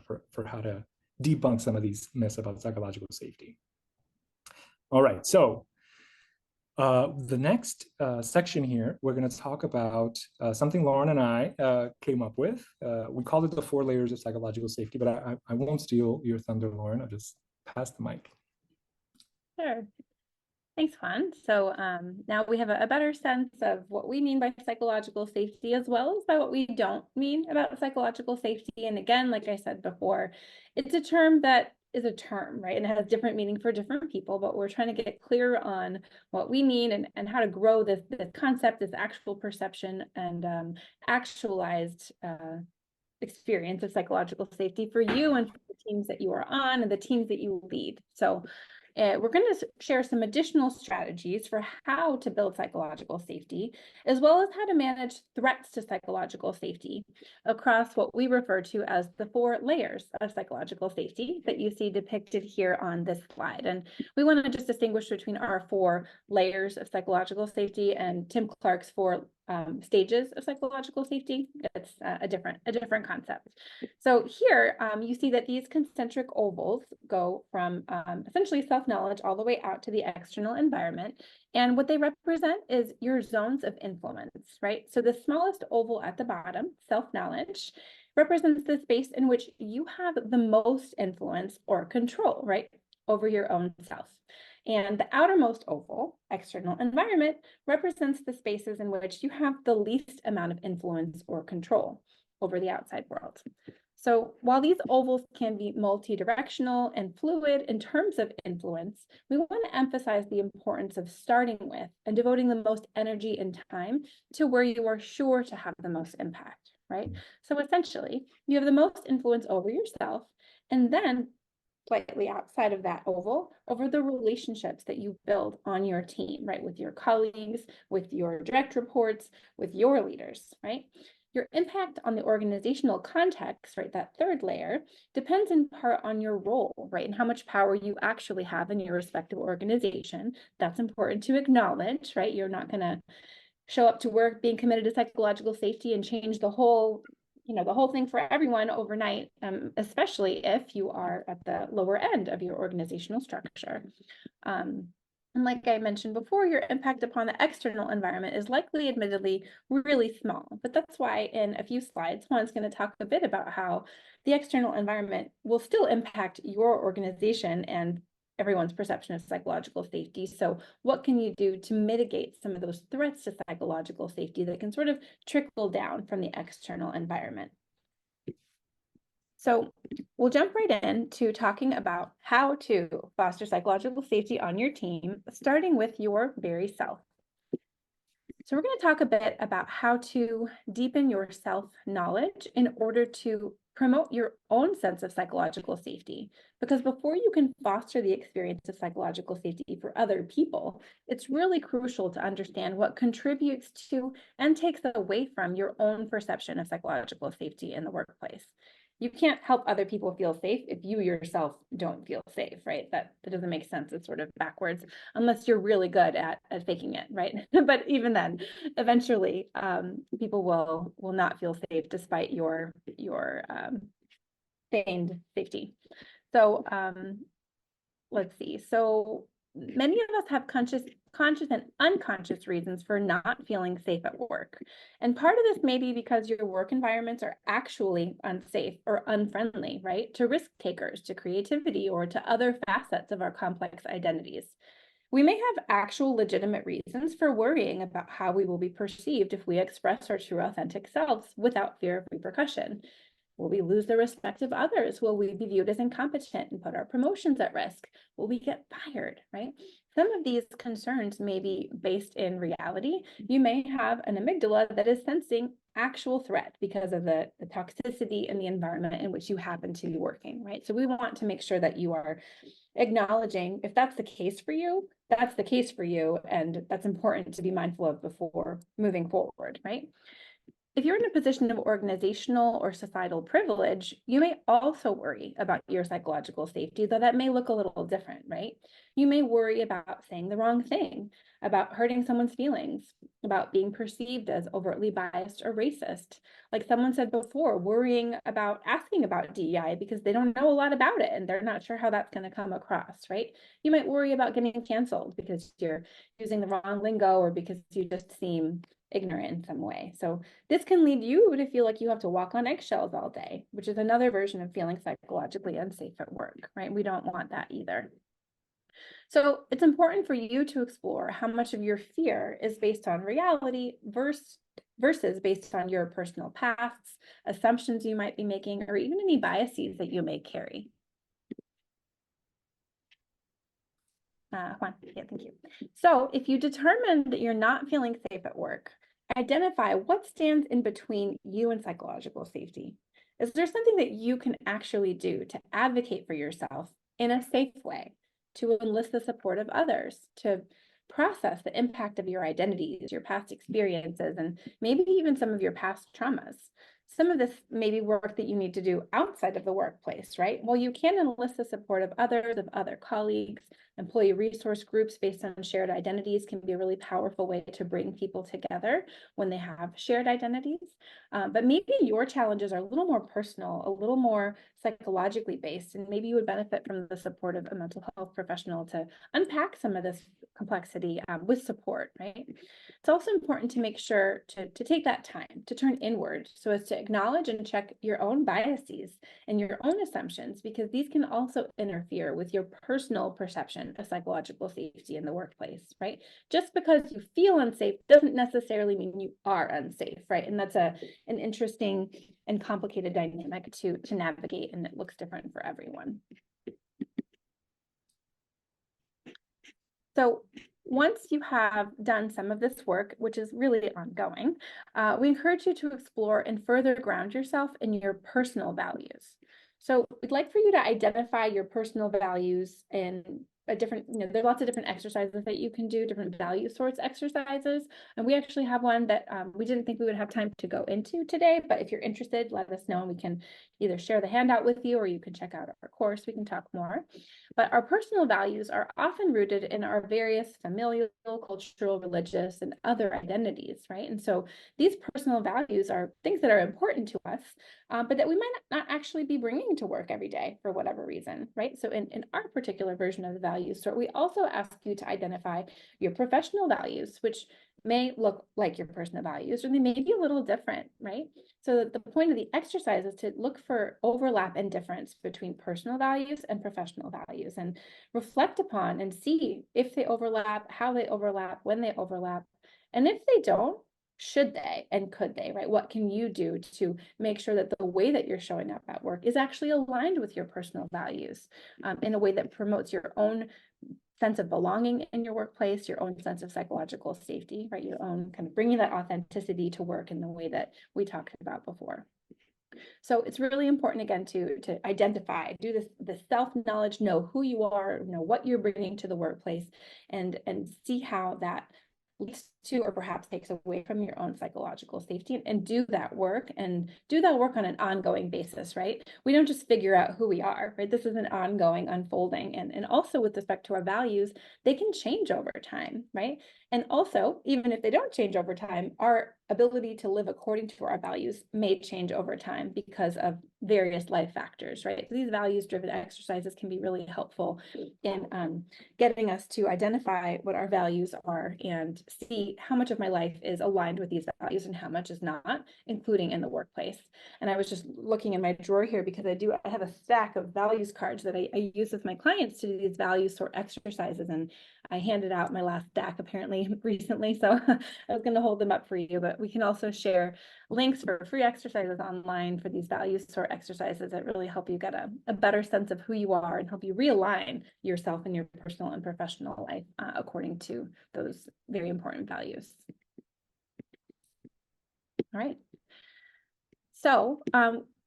for how to debunk some of these myths about psychological safety. All right, so the next section here, we're going to talk about something Lauren and I came up with. We called it the 4 layers of psychological safety, but I won't steal your thunder, Lauren. I'll just pass the mic. Sure. Thanks, Juan. So now we have a better sense of what we mean by psychological safety, as well as by what we don't mean about psychological safety. And again, like I said before, it's a term that is a term, right? And it has different meaning for different people, but we're trying to get clear on what we mean and how to grow this concept, this actual perception and actualized experience of psychological safety for you and for the teams that you are on and the teams that you lead. So we're going to share some additional strategies for how to build psychological safety, as well as how to manage threats to psychological safety across what we refer to as the 4 layers of psychological safety that you see depicted here on this slide. And we want to just distinguish between our 4 layers of psychological safety and Tim Clark's 4 stages of psychological safety. It's a different concept. So here you see that these concentric ovals go from essentially self-knowledge all the way out to the external environment. And what they represent is your zones of influence, right? So the smallest oval at the bottom, self-knowledge, represents the space in which you have the most influence or control, right, over your own self. And the outermost oval, external environment, represents the spaces in which you have the least amount of influence or control over the outside world. So while these ovals can be multi-directional and fluid in terms of influence, we want to emphasize the importance of starting with and devoting the most energy and time to where you are sure to have the most impact, right? So essentially, you have the most influence over yourself, and then slightly outside of that oval, over the relationships that you build on your team, right? With your colleagues, with your direct reports, with your leaders, right? Your impact on the organizational context, right, that 3rd layer, depends in part on your role, right, and how much power you actually have in your respective organization. That's important to acknowledge, right? You're not going to show up to work being committed to psychological safety and change the whole thing for everyone overnight, especially if you are at the lower end of your organizational structure. And like I mentioned before, your impact upon the external environment is likely, admittedly, really small. But that's why in a few slides, Juan's going to talk a bit about how the external environment will still impact your organization and everyone's perception of psychological safety. So what can you do to mitigate some of those threats to psychological safety that can sort of trickle down from the external environment? So we'll jump right into talking about how to foster psychological safety on your team, starting with your very self. So we're going to talk a bit about how to deepen your self-knowledge in order to promote your own sense of psychological safety. Because before you can foster the experience of psychological safety for other people, it's really crucial to understand what contributes to and takes away from your own perception of psychological safety in the workplace. You can't help other people feel safe if you yourself don't feel safe, right? That doesn't make sense. It's sort of backwards, unless you're really good at faking it, right? But even then, eventually, people will not feel safe despite your feigned safety. So let's see. So many of us have conscious and unconscious reasons for not feeling safe at work. And part of this may be because your work environments are actually unsafe or unfriendly, right? To risk takers, to creativity, or to other facets of our complex identities. We may have actual legitimate reasons for worrying about how we will be perceived if we express our true authentic selves without fear of repercussion. Will we lose the respect of others? Will we be viewed as incompetent and put our promotions at risk? Will we get fired, right? Some of these concerns may be based in reality. You may have an amygdala that is sensing actual threat because of the toxicity and the environment in which you happen to be working, right? So we want to make sure that you are acknowledging if that's the case for you, that's the case for you, and that's important to be mindful of before moving forward, right? If you're in a position of organizational or societal privilege, you may also worry about your psychological safety, though that may look a little different, right? You may worry about saying the wrong thing, about hurting someone's feelings, about being perceived as overtly biased or racist. Like someone said before, worrying about asking about DEI because they don't know a lot about it and they're not sure how that's going to come across, right? You might worry about getting canceled because you're using the wrong lingo or because you just seem ignorant in some way. So this can lead you to feel like you have to walk on eggshells all day, which is another version of feeling psychologically unsafe at work, right? We don't want that either. So it's important for you to explore how much of your fear is based on reality versus based on your personal pasts, assumptions you might be making, or even any biases that you may carry. Juan, yeah, thank you. So if you determine that you're not feeling safe at work, identify what stands in between you and psychological safety. Is there something that you can actually do to advocate for yourself in a safe way, to enlist the support of others, to process the impact of your identities, your past experiences, and maybe even some of your past traumas? Some of this may be work that you need to do outside of the workplace, right? Well, you can enlist the support of others, of other colleagues. Employee resource groups based on shared identities can be a really powerful way to bring people together when they have shared identities. But maybe your challenges are a little more personal, a little more psychologically based, and maybe you would benefit from the support of a mental health professional to unpack some of this complexity with support, right? It's also important to make sure to take that time to turn inward so as to acknowledge and check your own biases and your own assumptions, because these can also interfere with your personal perception of psychological safety in the workplace, right? Just because you feel unsafe doesn't necessarily mean you are unsafe, right? And that's an interesting and complicated dynamic to navigate, and it looks different for everyone. So once you have done some of this work, which is really ongoing, we encourage you to explore and further ground yourself in your personal values. So we'd like for you to identify your personal values in a different, there are lots of different exercises that you can do, different value sorts exercises. And we actually have one that we didn't think we would have time to go into today, but if you're interested, let us know and we can either share the handout with you or you can check out our course, we can talk more. But our personal values are often rooted in our various familial, cultural, religious, and other identities, right? And so these personal values are things that are important to us, but that we might not actually be bringing to work every day for whatever reason, right? So in our particular version of the values sort, we also ask you to identify your professional values, which may look like your personal values, or they may be a little different, right? So the point of the exercise is to look for overlap and difference between personal values and professional values and reflect upon and see if they overlap, how they overlap, when they overlap. And if they don't, should they and could they, right? What can you do to make sure that the way that you're showing up at work is actually aligned with your personal values in a way that promotes your own sense of belonging in your workplace, your own sense of psychological safety, right? Your own kind of bringing that authenticity to work in the way that we talked about before. So it's really important, again, to identify, do this self-knowledge, know who you are, know what you're bringing to the workplace, and see how that leads to or perhaps takes away from your own psychological safety, and do that work on an ongoing basis, right? We don't just figure out who we are, right? This is an ongoing unfolding. And also with respect to our values, they can change over time, right? And also, even if they don't change over time, our ability to live according to our values may change over time because of various life factors, right? So these values-driven exercises can be really helpful in getting us to identify what our values are and see how much of my life is aligned with these values and how much is not, including in the workplace. And I was just looking in my drawer here because I have a stack of values cards that I use with my clients to do these values sort exercises, and I handed out my last stack apparently recently, so I was going to hold them up for you, but we can also share links for free exercises online for these values sort exercises that really help you get a better sense of who you are and help you realign yourself in your personal and professional life according to those very important values. All right. So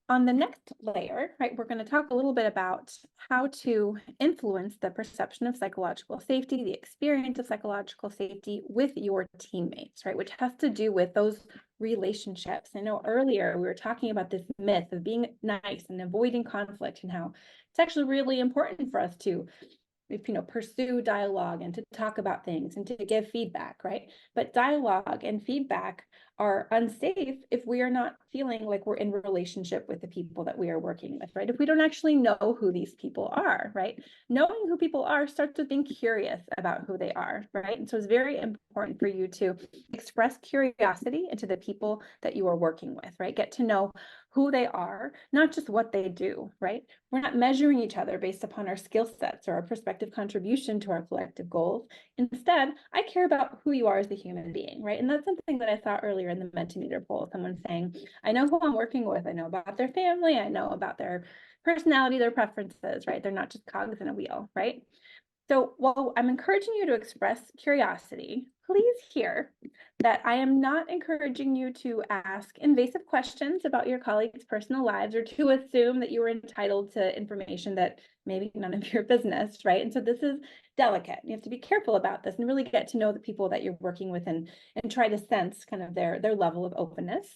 on the next layer, right, we're going to talk a little bit about how to influence the perception of psychological safety, the experience of psychological safety with your teammates, right, which has to do with those relationships. I know earlier we were talking about this myth of being nice and avoiding conflict, and how it's actually really important for us to pursue dialogue and to talk about things and to give feedback, right? But dialogue and feedback are unsafe if we are not feeling like we're in relationship with the people that we are working with, right? If we don't actually know who these people are, right? Knowing who people are starts with being curious about who they are, right? And so it's very important for you to express curiosity into the people that you are working with, right? Get to know who they are, not just what they do, right? We're not measuring each other based upon our skill sets or our prospective contribution to our collective goals. Instead, I care about who you are as a human being, right? And that's something that I saw earlier in the Mentimeter poll, someone saying, I know who I'm working with, I know about their family, I know about their personality, their preferences, right? They're not just cogs in a wheel, right? So while I'm encouraging you to express curiosity, please hear that I am not encouraging you to ask invasive questions about your colleagues' personal lives, or to assume that you are entitled to information that maybe none of your business, right? And so this is delicate. You have to be careful about this and really get to know the people that you're working with, and try to sense kind of their level of openness.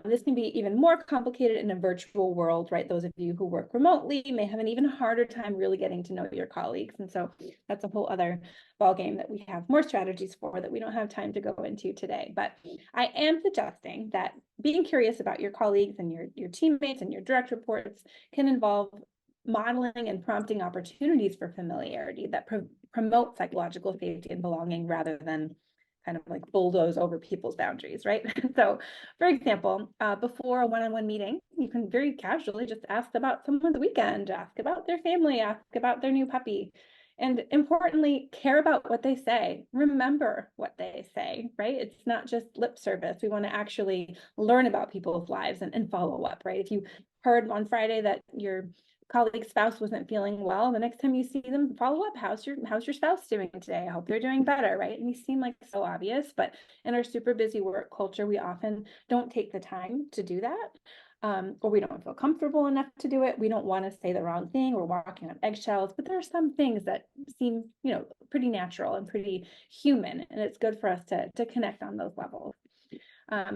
This can be even more complicated in a virtual world, right? Those of you who work remotely may have an even harder time really getting to know your colleagues. And so that's a whole other ballgame that we have more strategies for that we don't have time to go into today. But I am suggesting that being curious about your colleagues and your teammates and your direct reports can involve modeling and prompting opportunities for familiarity that promote psychological safety and belonging, rather than kind of like bulldoze over people's boundaries, right? So, for example, before a one-on-one meeting, you can very casually just ask about someone's weekend, ask about their family, ask about their new puppy. And importantly, care about what they say. Remember what they say, right? It's not just lip service. We want to actually learn about people's lives and follow up, right? If you heard on Friday that your colleague's spouse wasn't feeling well, the next time you see them, follow up. How's your spouse doing today? I hope they're doing better, right? And these seem like so obvious, but in our super busy work culture, we often don't take the time to do that. Or we don't feel comfortable enough to do it. We don't want to say the wrong thing. We're walking on eggshells, but there are some things that seem, pretty natural and pretty human, and it's good for us to connect on those levels.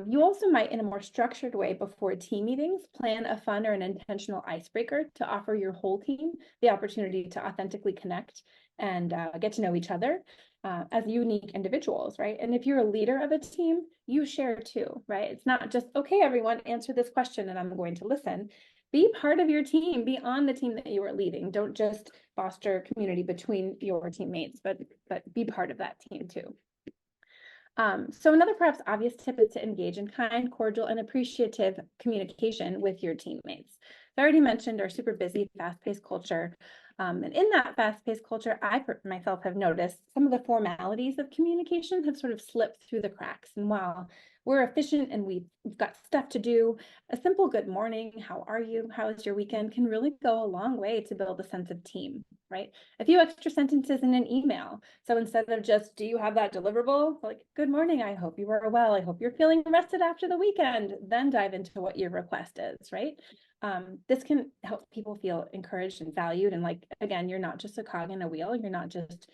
You also might, in a more structured way before team meetings, plan a fun or an intentional icebreaker to offer your whole team the opportunity to authentically connect and get to know each other as unique individuals, right? And if you're a leader of a team, you share too, right? It's not just, okay, everyone, answer this question and I'm going to listen. Be part of your team, be on the team that you are leading. Don't just foster community between your teammates, but be part of that team too. So another perhaps obvious tip is to engage in kind, cordial, and appreciative communication with your teammates. I already mentioned our super busy, fast-paced culture. And in that fast-paced culture, I myself have noticed some of the formalities of communication have sort of slipped through the cracks. And while we're efficient and we've got stuff to do, a simple good morning, how are you, how was your weekend, can really go a long way to build a sense of team, right? A few extra sentences in an email. So instead of just, do you have that deliverable? Like, good morning, I hope you are well. I hope you're feeling rested after the weekend. Then dive into what your request is, right? This can help people feel encouraged and valued. And like, again, you're not just a cog in a wheel. You're not just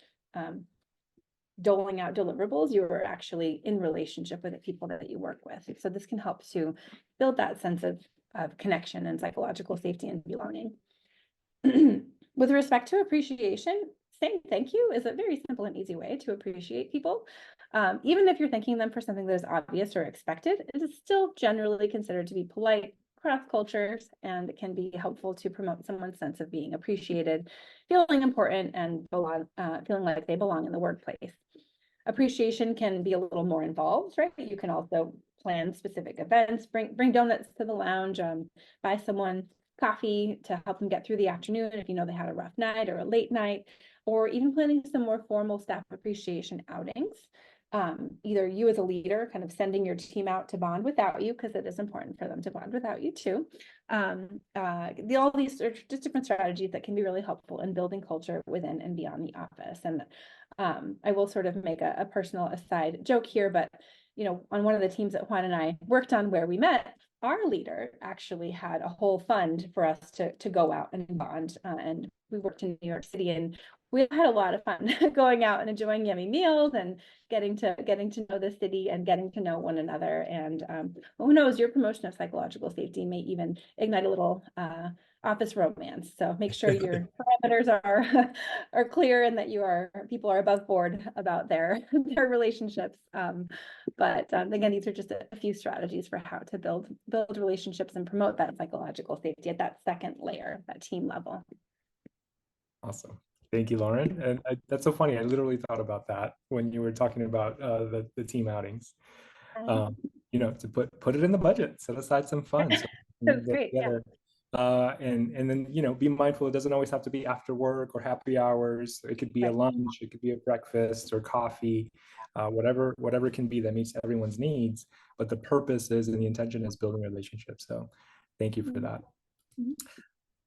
doling out deliverables. You are actually in relationship with the people that you work with. So this can help to build that sense of connection and psychological safety and belonging. With respect to appreciation, saying thank you is a very simple and easy way to appreciate people. Even if you're thanking them for something that is obvious or expected, it is still generally considered to be polite across cultures, and it can be helpful to promote someone's sense of being appreciated, feeling important, and feeling like they belong in the workplace. Appreciation can be a little more involved, right? You can also plan specific events, bring donuts to the lounge, buy someone coffee to help them get through the afternoon if you know they had a rough night or a late night, or even planning some more formal staff appreciation outings. Either you as a leader kind of sending your team out to bond without you, because it is important for them to bond without you too. All these are just different strategies that can be really helpful in building culture within and beyond the office. And I will sort of make a personal aside joke here, but on one of the teams that Juan and I worked on where we met, our leader actually had a whole fund for us to go out and bond. And we worked in New York City, and we had a lot of fun going out and enjoying yummy meals and getting to know the city and getting to know one another. And who knows, your promotion of psychological safety may even ignite a little office romance. So make sure your parameters are clear and that people are above board about their relationships. But again, these are just a few strategies for how to build relationships and promote that psychological safety at that second layer, that team level. Awesome. Thank you, Lauren. And that's so funny. I literally thought about that when you were talking about the team outings. To put it in the budget, set aside some funds. So That's great. together. Yeah. And then be mindful. It doesn't always have to be after work or happy hours. It could be a lunch. It could be a breakfast or coffee, whatever it can be that meets everyone's needs. But the purpose is and the intention is building relationships. So thank you for that. Mm-hmm.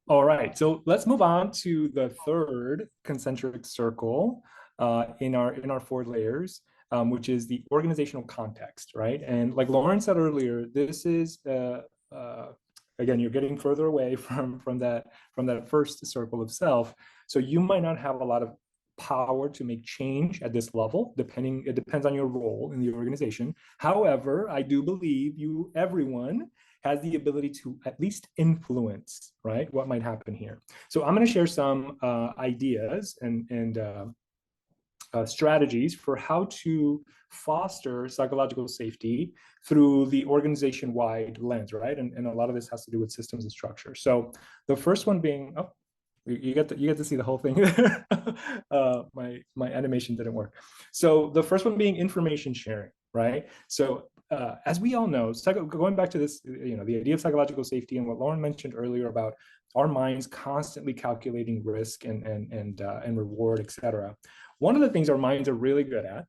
All right, so let's move on to the third concentric circle in our 4 layers, which is the organizational context, right? And like Lauren said earlier, this is again, you're getting further away from that first circle of self. So you might not have a lot of power to make change at this level. It depends on your role in the organization. However, I do believe everyone has the ability to at least influence, right, what might happen here. So I'm going to share some ideas and strategies for how to foster psychological safety through the organization-wide lens, right? And a lot of this has to do with systems and structure. So the first one being, you get to see the whole thing. My animation didn't work. So the first one being information sharing, right? So as we all know, going back to this, the idea of psychological safety and what Lauren mentioned earlier about our minds constantly calculating risk and reward, et cetera. One of the things our minds are really good at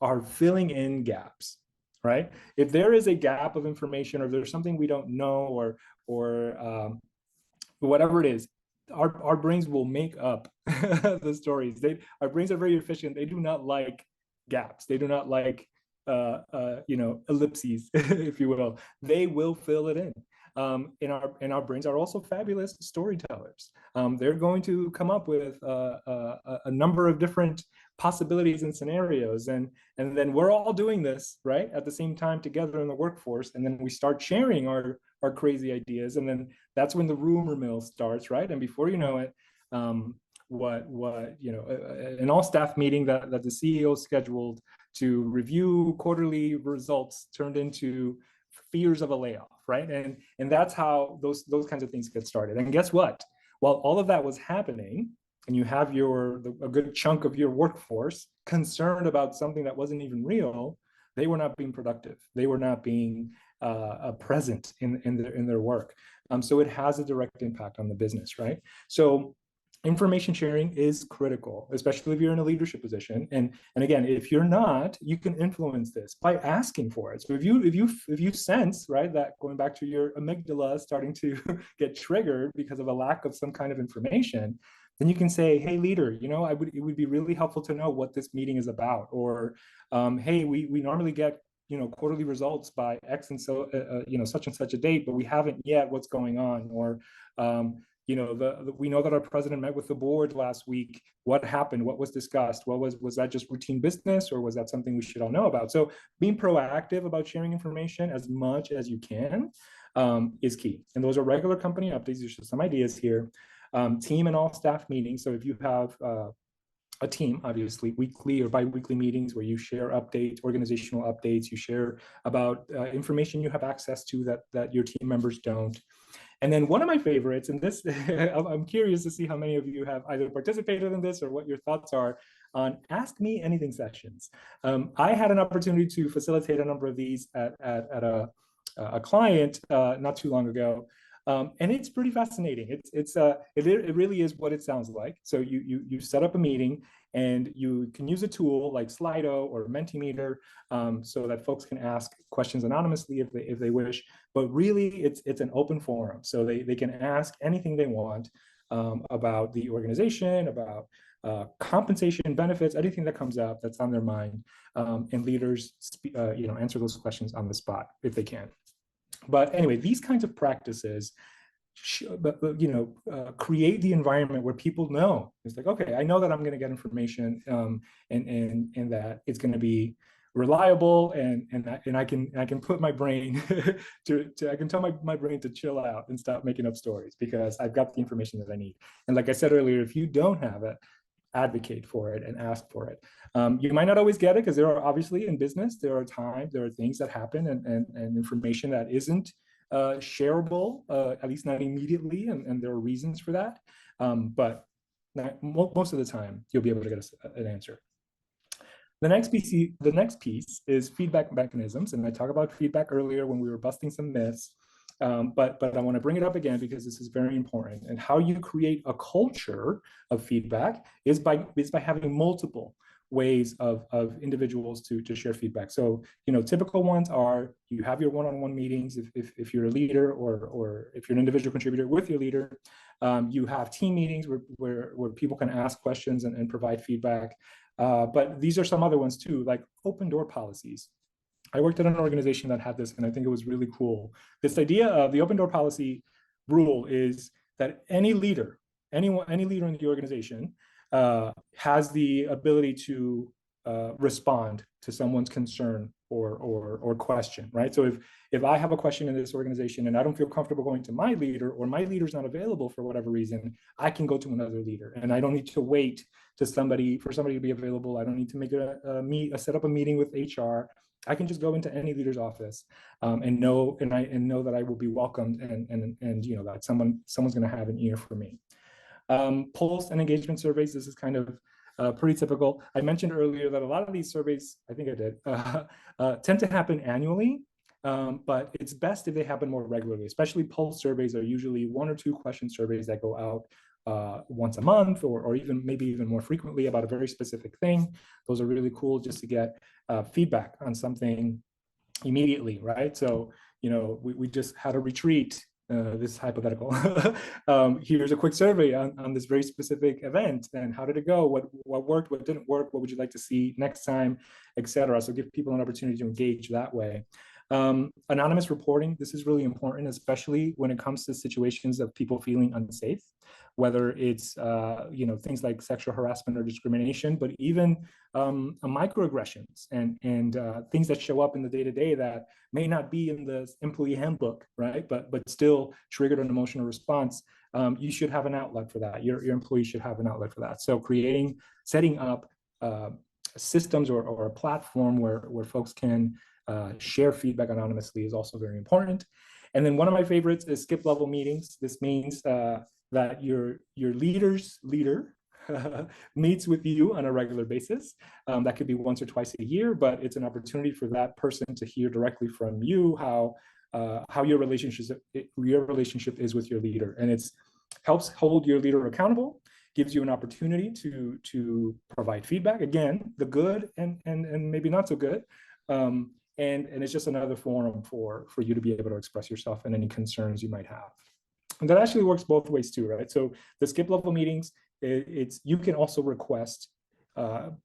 are filling in gaps, right? If there is a gap of information, or if there's something we don't know, or whatever it is, our brains will make up the stories. Our brains are very efficient. They do not like gaps. They do not like ellipses, if you will. They will fill it in. And our brains are also fabulous storytellers. They're going to come up with a number of different possibilities and scenarios, and then we're all doing this right at the same time together in the workforce, and then we start sharing our crazy ideas, and then that's when the rumor mill starts, right? And before you know it, an all staff meeting that the CEO scheduled to review quarterly results turned into fears of a layoff, right? And that's how those kinds of things get started. And guess what? While all of that was happening, and you have a good chunk of your workforce concerned about something that wasn't even real, they were not being productive. They were not being present in their work. So it has a direct impact on the business, right? So information sharing is critical, especially if you're in a leadership position. And again, if you're not, you can influence this by asking for it. So if you sense, right, that going back to your amygdala starting to get triggered because of a lack of some kind of information, then you can say, hey, leader, it would be really helpful to know what this meeting is about. Or, hey, we normally get quarterly results by X and so such and such a date, but we haven't yet. What's going on? Or we know that our president met with the board last week. What happened? What was discussed? Was that just routine business, or was that something we should all know about? So being proactive about sharing information as much as you can is key. And those are regular company updates. There's just some ideas here. Team and all staff meetings. So if you have a team, obviously weekly or bi-weekly meetings where you share updates, organizational updates, you share about information you have access to that your team members don't. And then one of my favorites, and this, I'm curious to see how many of you have either participated in this or what your thoughts are on Ask Me Anything sessions. I had an opportunity to facilitate a number of these at a client not too long ago. And it's pretty fascinating. It really is what it sounds like. So you set up a meeting and you can use a tool like Slido or Mentimeter so that folks can ask questions anonymously if they wish. But really, it's an open forum. So they can ask anything they want about the organization, about compensation, benefits, anything that comes up that's on their mind. And leaders answer those questions on the spot if they can. But anyway, these kinds of practices, create the environment where people know. It's like, okay, I know that I'm going to get information, and that it's going to be reliable, and I can put my brain I can tell my brain to chill out and stop making up stories because I've got the information that I need. And like I said earlier, if you don't have it, advocate for it and ask for it. You might not always get it because there are obviously in business, there are things that happen and information that isn't shareable, at least not immediately, and there are reasons for that. But most of the time, you'll be able to get an answer. The next piece is feedback mechanisms, and I talked about feedback earlier when we were busting some myths. But I want to bring it up again because this is very important. And how you create a culture of feedback is by having multiple ways of individuals to share feedback. So typical ones are you have your one-on-one meetings if you're a leader or if you're an individual contributor with your leader. You have team meetings where people can ask questions and provide feedback. But these are some other ones too, like open door policies. I worked at an organization that had this, and I think it was really cool. This idea of the open door policy rule is that any leader in the organization has the ability to respond to someone's concern or question, right? So if I have a question in this organization and I don't feel comfortable going to my leader, or my leader's not available for whatever reason, I can go to another leader, and I don't need to wait for somebody to be available. I don't need to make set up a meeting with HR. I can just go into any leader's office and know that I will be welcomed, and that someone's going to have an ear for me. Pulse and engagement surveys. This is kind of pretty typical. I mentioned earlier that a lot of these surveys, I think I did, tend to happen annually, but it's best if they happen more regularly. Especially pulse surveys are usually 1 or 2 question surveys that go out once a month, or maybe even more frequently about a very specific thing. Those are really cool just to get feedback on something immediately, right? So, we just had a retreat. This is hypothetical. Here's a quick survey on this very specific event, and how did it go? What worked? What didn't work? What would you like to see next time, etc. So give people an opportunity to engage that way. Anonymous reporting. This is really important, especially when it comes to situations of people feeling unsafe, whether it's things like sexual harassment or discrimination, but even microaggressions and things that show up in the day-to-day that may not be in the employee handbook, right? But still triggered an emotional response. You should have an outlet for that. Your employees should have an outlet for that. So setting up systems or a platform where folks can share feedback anonymously is also very important. And then one of my favorites is skip level meetings. This means that your leader's leader meets with you on a regular basis. That could be once or twice a year, but it's an opportunity for that person to hear directly from you how how your relationship is with your leader, and it's helps hold your leader accountable, gives you an opportunity to provide feedback, again, the good and maybe not so good, and it's just another forum for you to be able to express yourself and any concerns you might have. And that actually works both ways too, right? So the skip level meetings, you can also request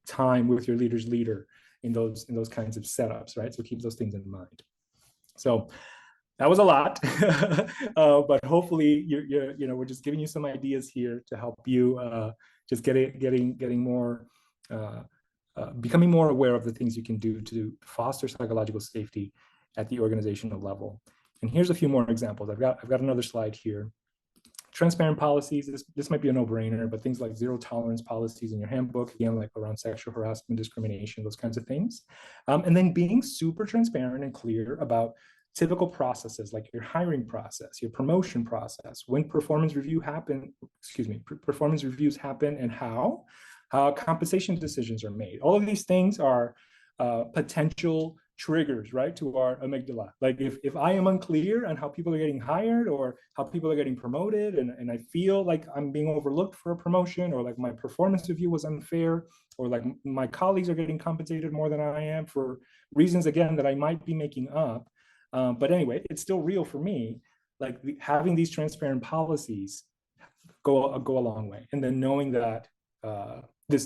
time with your leader's leader in those kinds of setups, right? So keep those things in mind. So that was a lot, but hopefully we're just giving you some ideas here to help you just getting more, becoming more aware of the things you can do to foster psychological safety at the organizational level. And here's a few more examples. I've got another slide here. Transparent policies, this might be a no-brainer, but things like zero tolerance policies in your handbook, again, like around sexual harassment, discrimination, those kinds of things. And then being super transparent and clear about typical processes like your hiring process, your promotion process, when performance reviews happen, and how compensation decisions are made. All of these things are potential triggers, right, to our amygdala. Like if I am unclear on how people are getting hired or how people are getting promoted, and I feel like I'm being overlooked for a promotion, or like my performance review was unfair, or like my colleagues are getting compensated more than I am for reasons, again, that I might be making up. But anyway, it's still real for me. Like having these transparent policies go a long way. And then knowing that this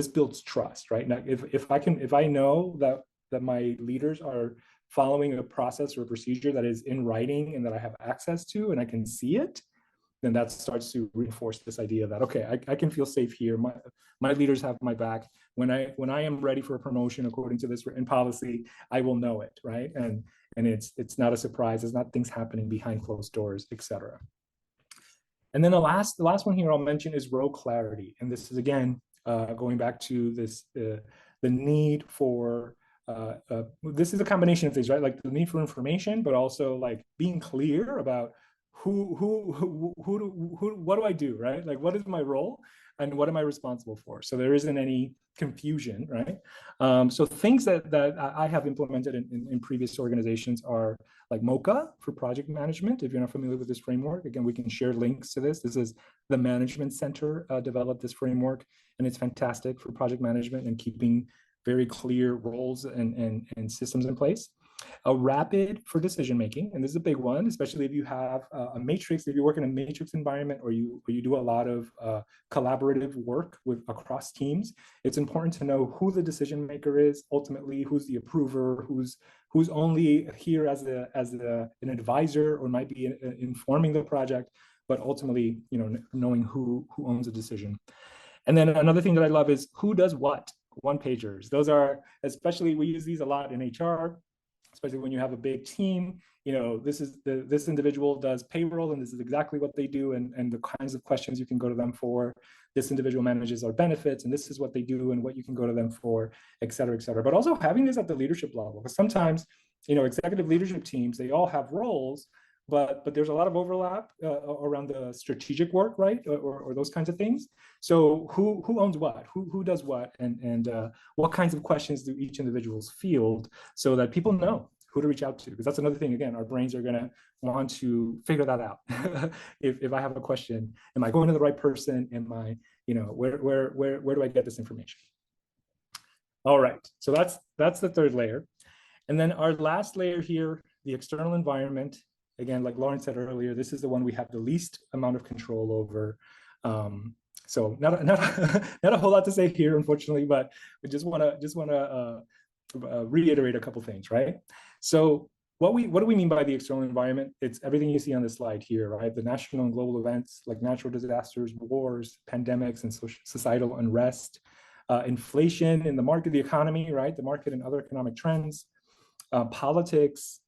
builds trust, right? Now, if I know that my leaders are following a process or a procedure that is in writing and that I have access to and I can see it, then that starts to reinforce this idea that, okay, I can feel safe here. My leaders have my back. When I am ready for a promotion according to this written policy, I will know it, right? And it's not a surprise. It's not things happening behind closed doors, etc. And then the last one here I'll mention is role clarity. And this is, again, going back to this, the need for, this is a combination of things, right? Like the need for information, but also like being clear about what do I do, right? Like, what is my role and what am I responsible for? So there isn't any confusion, right? So things that I have implemented in previous organizations are like MOCA for project management. If you're not familiar with this framework, again, we can share links to this. This is the Management Center developed this framework, and it's fantastic for project management and keeping very clear roles and systems in place. A RAPID for decision making, and this is a big one, especially if you have a matrix, if you work in a matrix environment, or you do a lot of collaborative work across teams. It's important to know who the decision maker is, ultimately who's the approver, who's only here as an advisor or might be informing the project, but ultimately, knowing who owns the decision. And then another thing that I love is who does what. One pagers. Those are, especially, we use these a lot in HR, especially when you have a big team. This individual does payroll, and this is exactly what they do, and the kinds of questions you can go to them for. This individual manages our benefits, and this is what they do and what you can go to them for, et cetera, et cetera. But also having this at the leadership level, because sometimes, executive leadership teams, they all have roles, but there's a lot of overlap around the strategic work, right, or those kinds of things. So who owns what, who does what, and what kinds of questions do each individual's field, so that people know who to reach out to? Because that's another thing. Again, our brains are going to want to figure that out. if I have a question, am I going to the right person? Am I, where do I get this information? All right, so that's the third layer. And then our last layer here, the external environment. Again, like Lauren said earlier, this is the one we have the least amount of control over. So not a whole lot to say here, unfortunately, but we just want to reiterate a couple things, right? So what do we mean by the external environment? It's everything you see on this slide here, right? The national and global events like natural disasters, wars, pandemics, and societal unrest, inflation in the market, the economy, right? The market and other economic trends, politics,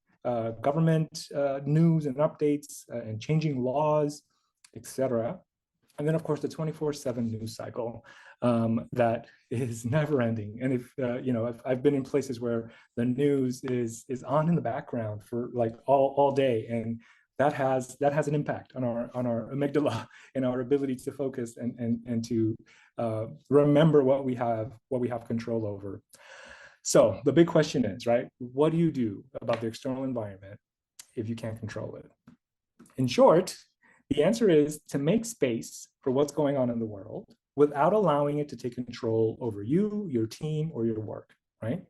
government news and updates, and changing laws, etc. And then, of course, the 24/7 news cycle that is never ending. And if I've been in places where the news is on in the background for like all day, and that has an impact on our amygdala and our ability to focus and to remember what we have control over. So the big question is, right, what do you do about the external environment if you can't control it? In short, the answer is to make space for what's going on in the world without allowing it to take control over you, your team, or your work, right?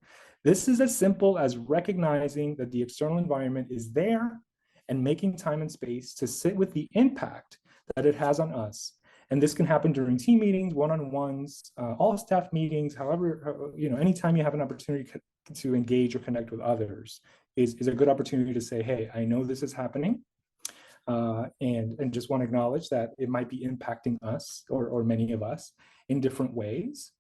This is as simple as recognizing that the external environment is there and making time and space to sit with the impact that it has on us. And this can happen during team meetings, one-on-ones, all staff meetings, however, anytime you have an opportunity to engage or connect with others is a good opportunity to say, hey, I know this is happening. And just want to acknowledge that it might be impacting us or many of us in different ways,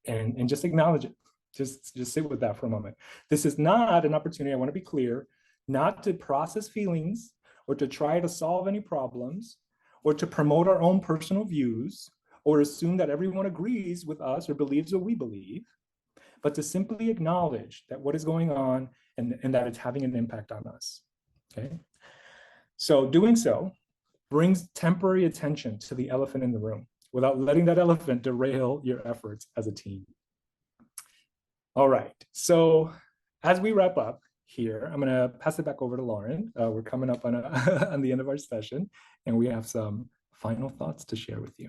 and just acknowledge it. Just sit with that for a moment. This is not an opportunity, I want to be clear, not to process feelings or to try to solve any problems or to promote our own personal views or assume that everyone agrees with us or believes what we believe, but to simply acknowledge that what is going on and that it's having an impact on us, okay? So doing so brings temporary attention to the elephant in the room without letting that elephant derail your efforts as a team. All right, so as we wrap up here, I'm gonna pass it back over to Lauren. We're coming up on, on the end of our session, and we have some final thoughts to share with you.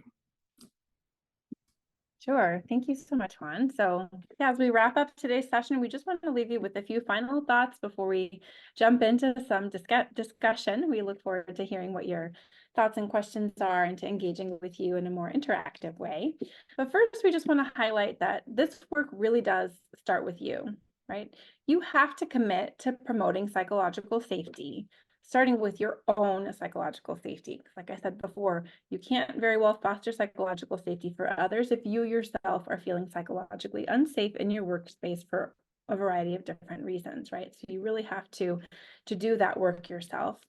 Sure. Thank you so much, Juan. So yeah, as we wrap up today's session, we just want to leave you with a few final thoughts before we jump into some discussion. We look forward to hearing what your thoughts and questions are and to engaging with you in a more interactive way. But first, we just want to highlight that this work really does start with you, right? You have to commit to promoting psychological safety, starting with your own psychological safety. Like I said before, you can't very well foster psychological safety for others if you yourself are feeling psychologically unsafe in your workspace for a variety of different reasons, right? So you really have to do that work yourself.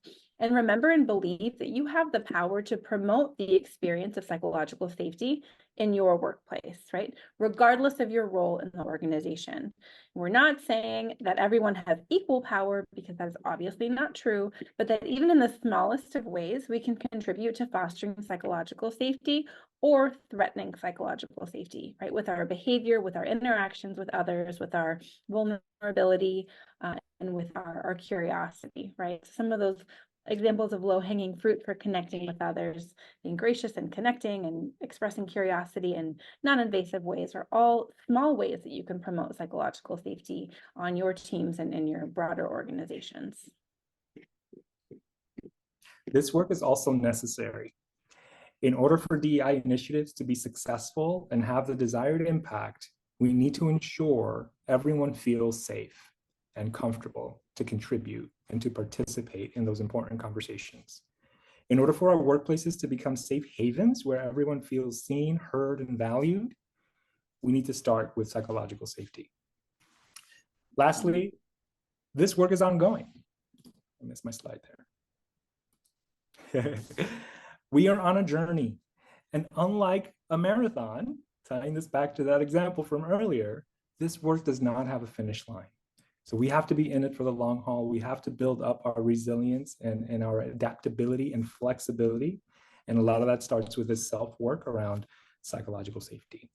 And remember and believe that you have the power to promote the experience of psychological safety in your workplace, right? Regardless of your role in the organization. We're not saying that everyone has equal power, because that is obviously not true, but that even in the smallest of ways, we can contribute to fostering psychological safety or threatening psychological safety, right? With our behavior, with our interactions with others, with our vulnerability, and with our curiosity, right? Some of those examples of low-hanging fruit for connecting with others, being gracious and connecting and expressing curiosity in non-invasive ways are all small ways that you can promote psychological safety on your teams and in your broader organizations. This work is also necessary. In order for DEI initiatives to be successful and have the desired impact, we need to ensure everyone feels safe and comfortable to contribute and to participate in those important conversations. In order for our workplaces to become safe havens where everyone feels seen, heard, and valued, we need to start with psychological safety. Lastly, this work is ongoing. I missed my slide there. We are on a journey, and unlike a marathon, tying this back to that example from earlier, this work does not have a finish line. So we have to be in it for the long haul. We have to build up our resilience and our adaptability and flexibility. And a lot of that starts with this self-work around psychological safety.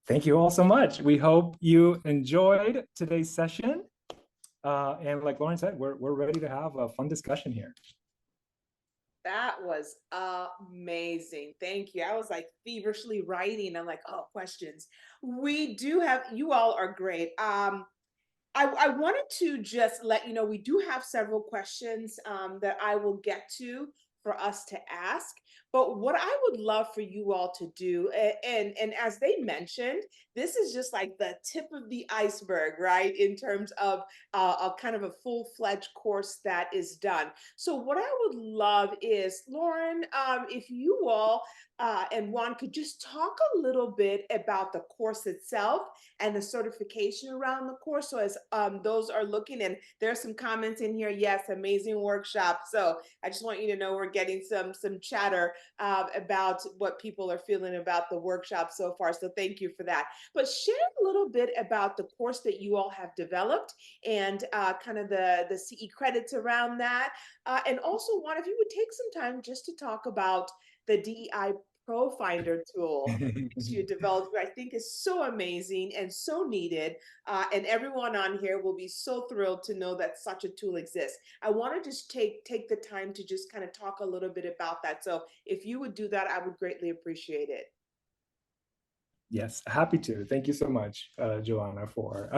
Thank you all so much. We hope you enjoyed today's session. And like Lauren said, we're ready to have a fun discussion here. That was amazing. Thank you. I was like feverishly writing. I'm like, oh, questions. We do have, you all are great. I wanted to just let you know, we do have several questions that I will get to for us to ask. But what I would love for you all to do, and as they mentioned, this is just like the tip of the iceberg, right? In terms of a kind of a full-fledged course that is done. So what I would love is, Lauren, if you all and Juan could just talk a little bit about the course itself and the certification around the course. So as those are looking, and there's some comments in here, yes, amazing workshop. So I just want you to know we're getting some chatter about what people are feeling about the workshop so far. So thank you for that. But share a little bit about the course that you all have developed and kind of the CE credits around that. And also, Juan, if you would take some time just to talk about the DEI Profinder tool that you developed, I think is so amazing and so needed. And everyone on here will be so thrilled to know that such a tool exists. I want to just take the time to just kind of talk a little bit about that. So if you would do that, I would greatly appreciate it. Yes, happy to. Thank you so much, Joanna, for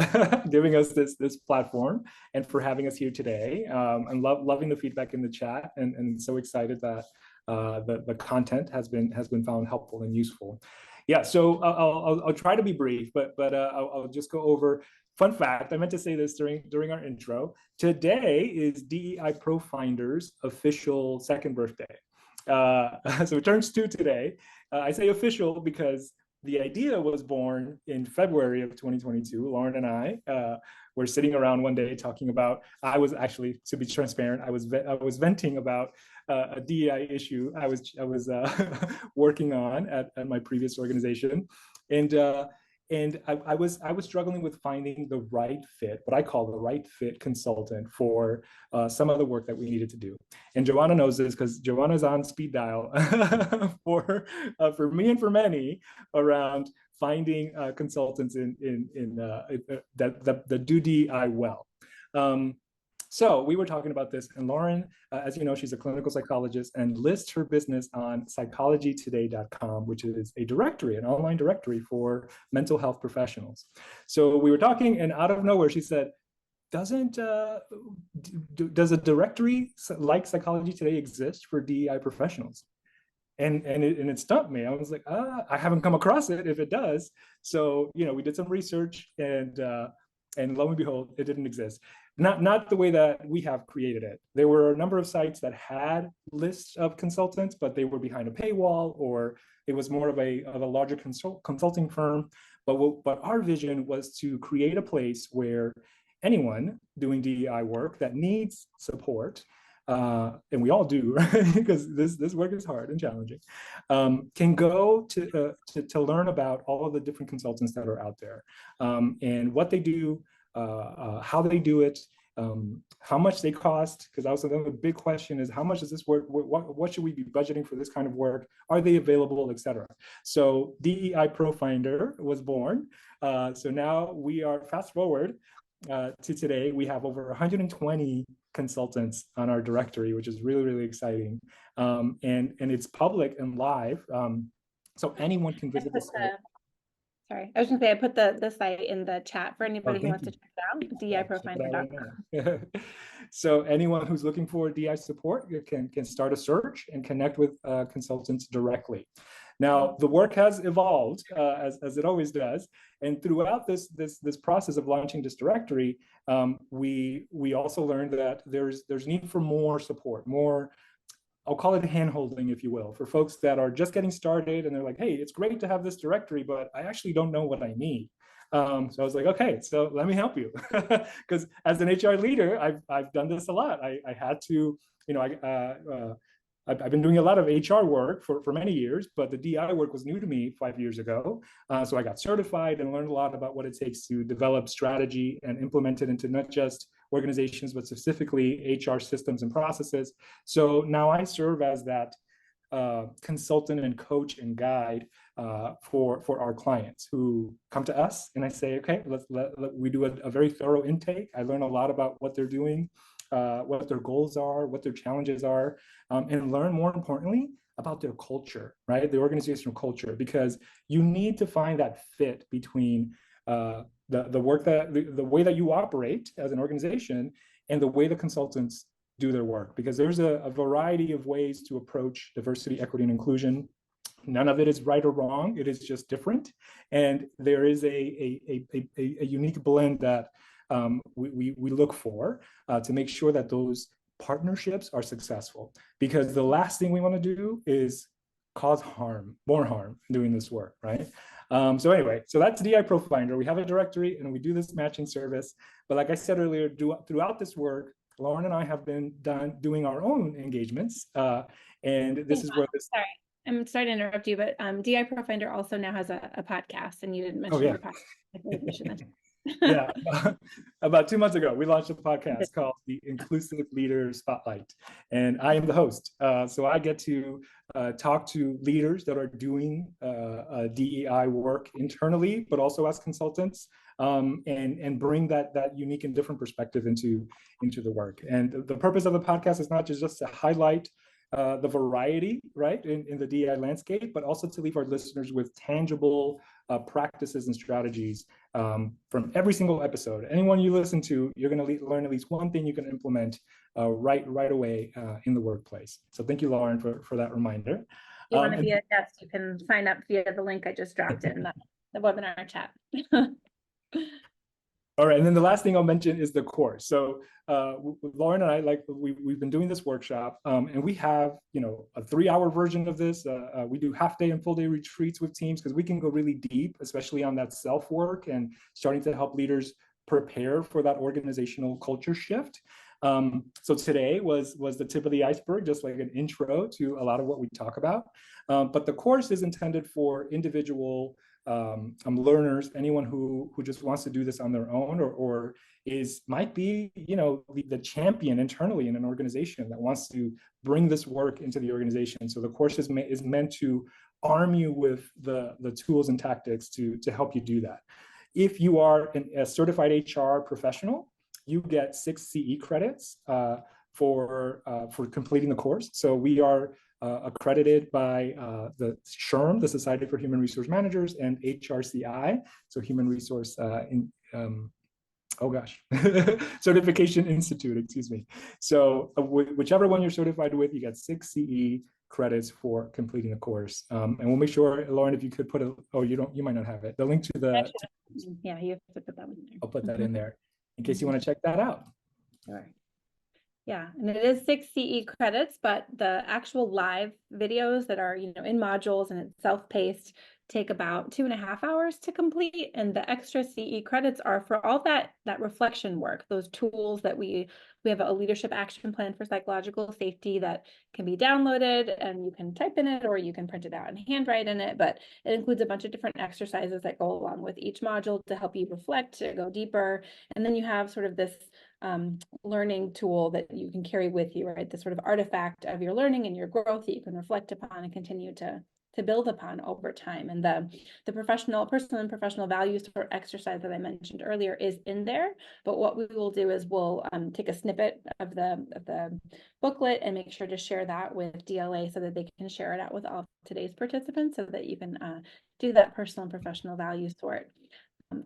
giving us this platform and for having us here today. I'm loving the feedback in the chat, and so excited that the content has been found helpful and useful. Yeah, so I'll try to be brief, but I'll just go over. Fun fact: I meant to say this during our intro. Today is DEI ProFinder's official second birthday. So it turns 2 today. I say official because the idea was born in February of 2022. Lauren and I were sitting around one day talking about, I was actually, to be transparent, I was venting about a DEI issue I was working on at my previous organization. And I was struggling with finding the right fit, what I call the right fit consultant for some of the work that we needed to do. And Joanna knows this because Joanna's on speed dial for me and for many around finding consultants that do DEI well. So we were talking about this, and Lauren, as you know, she's a clinical psychologist and lists her business on psychologytoday.com, which is a directory, an online directory for mental health professionals. So we were talking, and out of nowhere, she said, does a directory like Psychology Today exist for DEI professionals? And it stumped me. I was like, I haven't come across it if it does. So, we did some research, and lo and behold, it didn't exist. Not the way that we have created it. There were a number of sites that had lists of consultants, but they were behind a paywall, or it was more of a larger consulting firm. But our vision was to create a place where anyone doing DEI work that needs support, and we all do, right? Because this work is hard and challenging, can go to learn about all of the different consultants that are out there, and what they do, how they do it, how much they cost. Because also the big question is, how much does this work? What should we be budgeting for this kind of work? Are they available, etc.? So DEI ProFinder was born. So now we are fast forward to today. We have over 120 consultants on our directory, which is really, really exciting. And it's public and live. So anyone can visit the site. Sorry, I was going to say, I put the site in the chat for anybody who wants to check it out, DEIProfinder.com. So anyone who's looking for DEI support can start a search and connect with consultants directly. Now, the work has evolved, as it always does, and throughout this process of launching this directory, we also learned that there's need for more support, more, I'll call it hand-holding, if you will, for folks that are just getting started and they're like, hey, it's great to have this directory, but I actually don't know what I need. So I was like, okay, so let me help you. Because as an HR leader, I've done this a lot. I had to, I've been doing a lot of HR work for many years, but the DI work was new to me 5 years ago. So I got certified and learned a lot about what it takes to develop strategy and implement it into not just organizations, but specifically HR systems and processes. So now I serve as that consultant and coach and guide for our clients who come to us, and I say, okay, we do a very thorough intake. I learn a lot about what they're doing, what their goals are, what their challenges are, and learn, more importantly, about their culture, right? The organizational culture, because you need to find that fit between the work the way that you operate as an organization and the way the consultants do their work, because there's a variety of ways to approach diversity, equity, and inclusion. None of it is right or wrong. It is just different. And there is a unique blend that we look for to make sure that those partnerships are successful, because the last thing we want to do is cause harm, more harm doing this work, right? So anyway, so that's DI ProFinder. We have a directory and we do this matching service. But like I said earlier, throughout this work, Lauren and I have been doing our own engagements. And this is where this... Sorry, I'm sorry to interrupt you, but DI ProFinder also now has a podcast, and you didn't mention your podcast. I think you should mention. Yeah, about 2 months ago, we launched a podcast called the Inclusive Leader Spotlight, and I am the host. So I get to talk to leaders that are doing DEI work internally, but also as consultants, and bring that unique and different perspective into the work. And the purpose of the podcast is not just to highlight the variety, right, in the DEI landscape, but also to leave our listeners with tangible practices and strategies from every single episode. Anyone you listen to, you're going to learn at least one thing you can implement right away in the workplace. So thank you, Lauren, for that reminder. If you want to be a guest, you can sign up via the link I just dropped in the webinar chat. All right, and then the last thing I'll mention is the course. So Lauren and I, we've been doing this workshop, and we have, a 3-hour version of this. We do half-day and full-day retreats with teams because we can go really deep, especially on that self-work and starting to help leaders prepare for that organizational culture shift. So today was the tip of the iceberg, just like an intro to a lot of what we talk about. But the course is intended for individual learners, anyone who just wants to do this on their own, or might be the champion internally in an organization that wants to bring this work into the organization. So the course is meant to arm you with the tools and tactics to help you do that. If you are a certified HR professional, you get 6 CE credits for completing the course. So we are accredited by the SHRM, the Society for Human Resource Managers, and HRCI, so Human Resource Certification Institute, excuse me. So whichever one you're certified with, you get 6 CE credits for completing the course. And we'll make sure, Lauren, if you could put you might not have it, the link to the. Yeah, you have to put that one in there. I'll put that in there in case you want to check that out. Sure. Yeah, and it is 6 CE credits, but the actual live videos that are, in modules and it's self-paced take about 2.5 hours to complete. And the extra CE credits are for all that reflection work, those tools that we have a leadership action plan for psychological safety that can be downloaded, and you can type in it or you can print it out and handwrite in it. But it includes a bunch of different exercises that go along with each module to help you reflect, to go deeper. And then you have sort of this learning tool that you can carry with you, right? The sort of artifact of your learning and your growth that you can reflect upon and continue to build upon over time. And the personal and professional values for exercise that I mentioned earlier is in there. But what we will do is we'll take a snippet of the booklet and make sure to share that with DLA so that they can share it out with all of today's participants, so that you can do that personal and professional value sort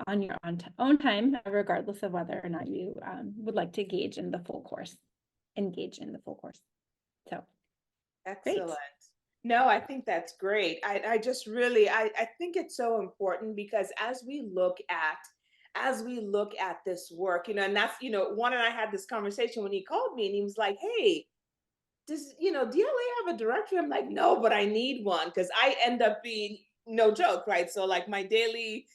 on your own time, regardless of whether or not you would like to engage in the full course. So, Excellent. great. No, I think that's great. I just really, I think it's so important because as we look at this work, and that's, Juan and I had this conversation when he called me and he was like, hey, does, DLA have a director? I'm like, no, but I need one, because I end up being, no joke, right? So like my daily,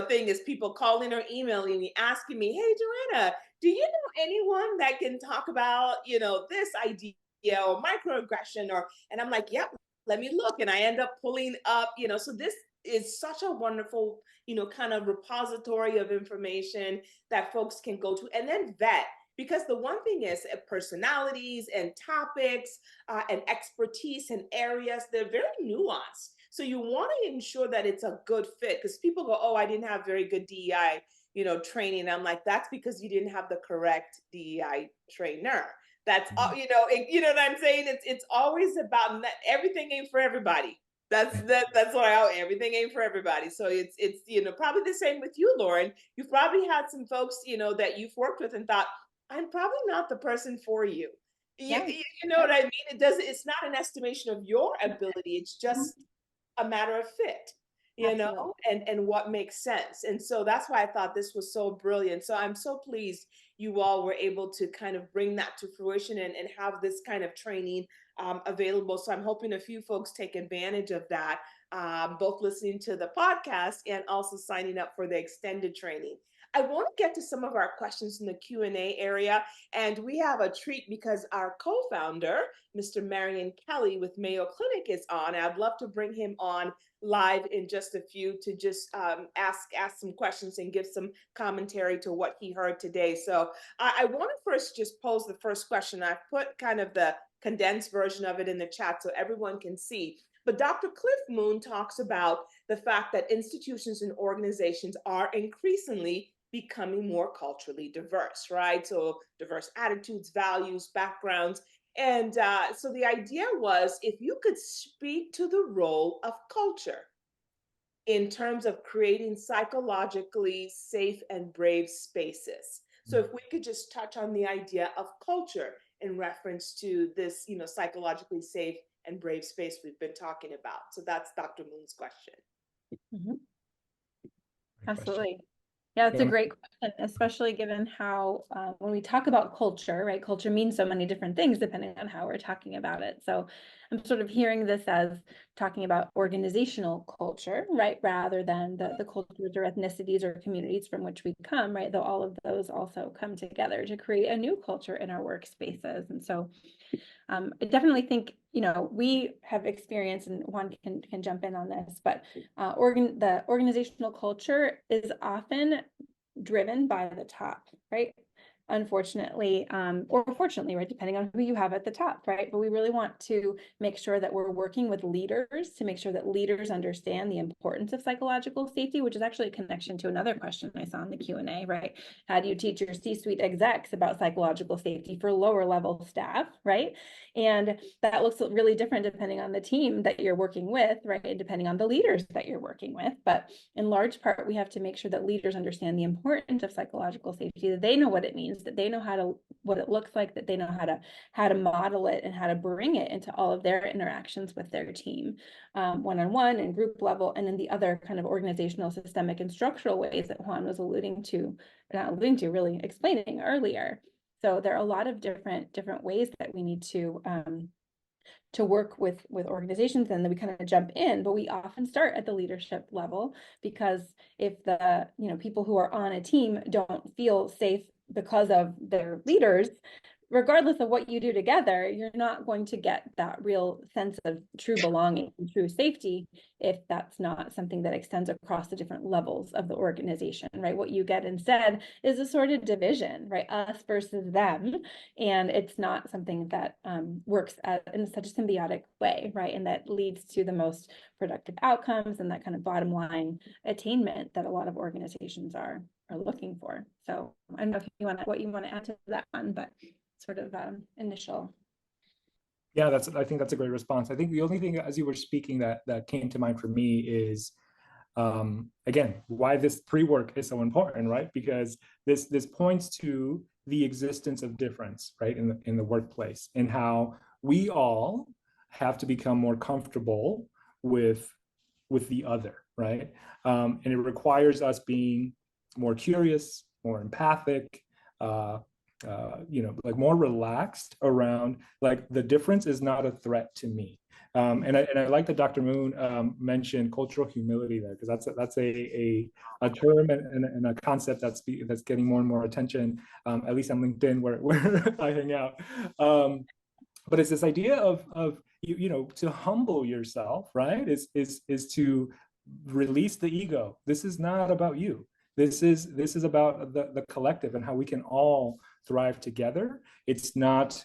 thing is people calling or emailing me, asking me, hey, Joanna, do you know anyone that can talk about, this idea or microaggression, and I'm like, yep, let me look. And I end up pulling up, so this is such a wonderful, kind of repository of information that folks can go to and then vet. Because the one thing is personalities and topics and expertise in areas, they're very nuanced. So you want to ensure that it's a good fit, because people go, oh, I didn't have very good DEI, training. I'm like, that's because you didn't have the correct DEI trainer. That's all, you know what I'm saying? It's always about everything ain't for everybody. That's what everything ain't for everybody. So it's probably the same with you, Lauren. You've probably had some folks, that you've worked with and thought, I'm probably not the person for you. Yeah. You know what I mean? It's not an estimation of your ability. It's just a matter of fit, and what makes sense. And so that's why I thought this was so brilliant. So I'm so pleased you all were able to kind of bring that to fruition and have this kind of training available. So I'm hoping a few folks take advantage of that, both listening to the podcast and also signing up for the extended training. I want to get to some of our questions in the Q&A area, and we have a treat because our co-founder, Mr. Marion Kelly with Mayo Clinic, is on. I'd love to bring him on live in just a few to just ask some questions and give some commentary to what he heard today. So I want to first just pose the first question. I've put kind of the condensed version of it in the chat so everyone can see. But Dr. Cliff Moon talks about the fact that institutions and organizations are increasingly becoming more culturally diverse, right? So diverse attitudes, values, backgrounds. And so the idea was if you could speak to the role of culture in terms of creating psychologically safe and brave spaces. So if we could just touch on the idea of culture in reference to this, psychologically safe and brave space we've been talking about. So that's Dr. Moon's question. Mhm. Great question. Absolutely. Yeah, it's a Yeah. great question, especially given how when we talk about culture, right? Culture means so many different things depending on how we're talking about it. So I'm sort of hearing this as talking about organizational culture, right? Rather than the cultures or ethnicities or communities from which we come, right? Though all of those also come together to create a new culture in our workspaces. And so I definitely think, we have experience, and Juan can jump in on this, but the organizational culture is often driven by the top, right? Unfortunately, or fortunately, right, depending on who you have at the top, right? But we really want to make sure that we're working with leaders to make sure that leaders understand the importance of psychological safety, which is actually a connection to another question I saw in the Q&A, right? How do you teach your C-suite execs about psychological safety for lower level staff, right? And that looks really different depending on the team that you're working with, right? And depending on the leaders that you're working with. But in large part, we have to make sure that leaders understand the importance of psychological safety, that they know what it means, that they know what it looks like, that they know how to model it and how to bring it into all of their interactions with their team, one-on-one and group level, and in the other kind of organizational, systemic, and structural ways that Juan was really explaining earlier. So there are a lot of different ways that we need to work with organizations, and then we kind of jump in, but we often start at the leadership level, because if the people who are on a team don't feel safe because of their leaders, regardless of what you do together, you're not going to get that real sense of true belonging and true safety if that's not something that extends across the different levels of the organization, right? What you get instead is a sort of division, right? Us versus them. And it's not something that works in such a symbiotic way, right? And that leads to the most productive outcomes and that kind of bottom line attainment that a lot of organizations are looking for. So I don't know if what you want to add to that one, but sort of initial. Yeah, I think that's a great response. I think the only thing as you were speaking that came to mind for me is again, why this pre-work is so important, right? Because this points to the existence of difference, right, in the workplace, and how we all have to become more comfortable with the other, right? And it requires us being more curious, more empathic, like more relaxed around, like, the difference is not a threat to me. And I like that Dr. Moon mentioned cultural humility there, because that's a term and a concept that's getting more and more attention, at least on LinkedIn where I hang out. But it's this idea of to humble yourself, right? Is to release the ego. This is not about you. This is about the collective and how we can all thrive together. It's not,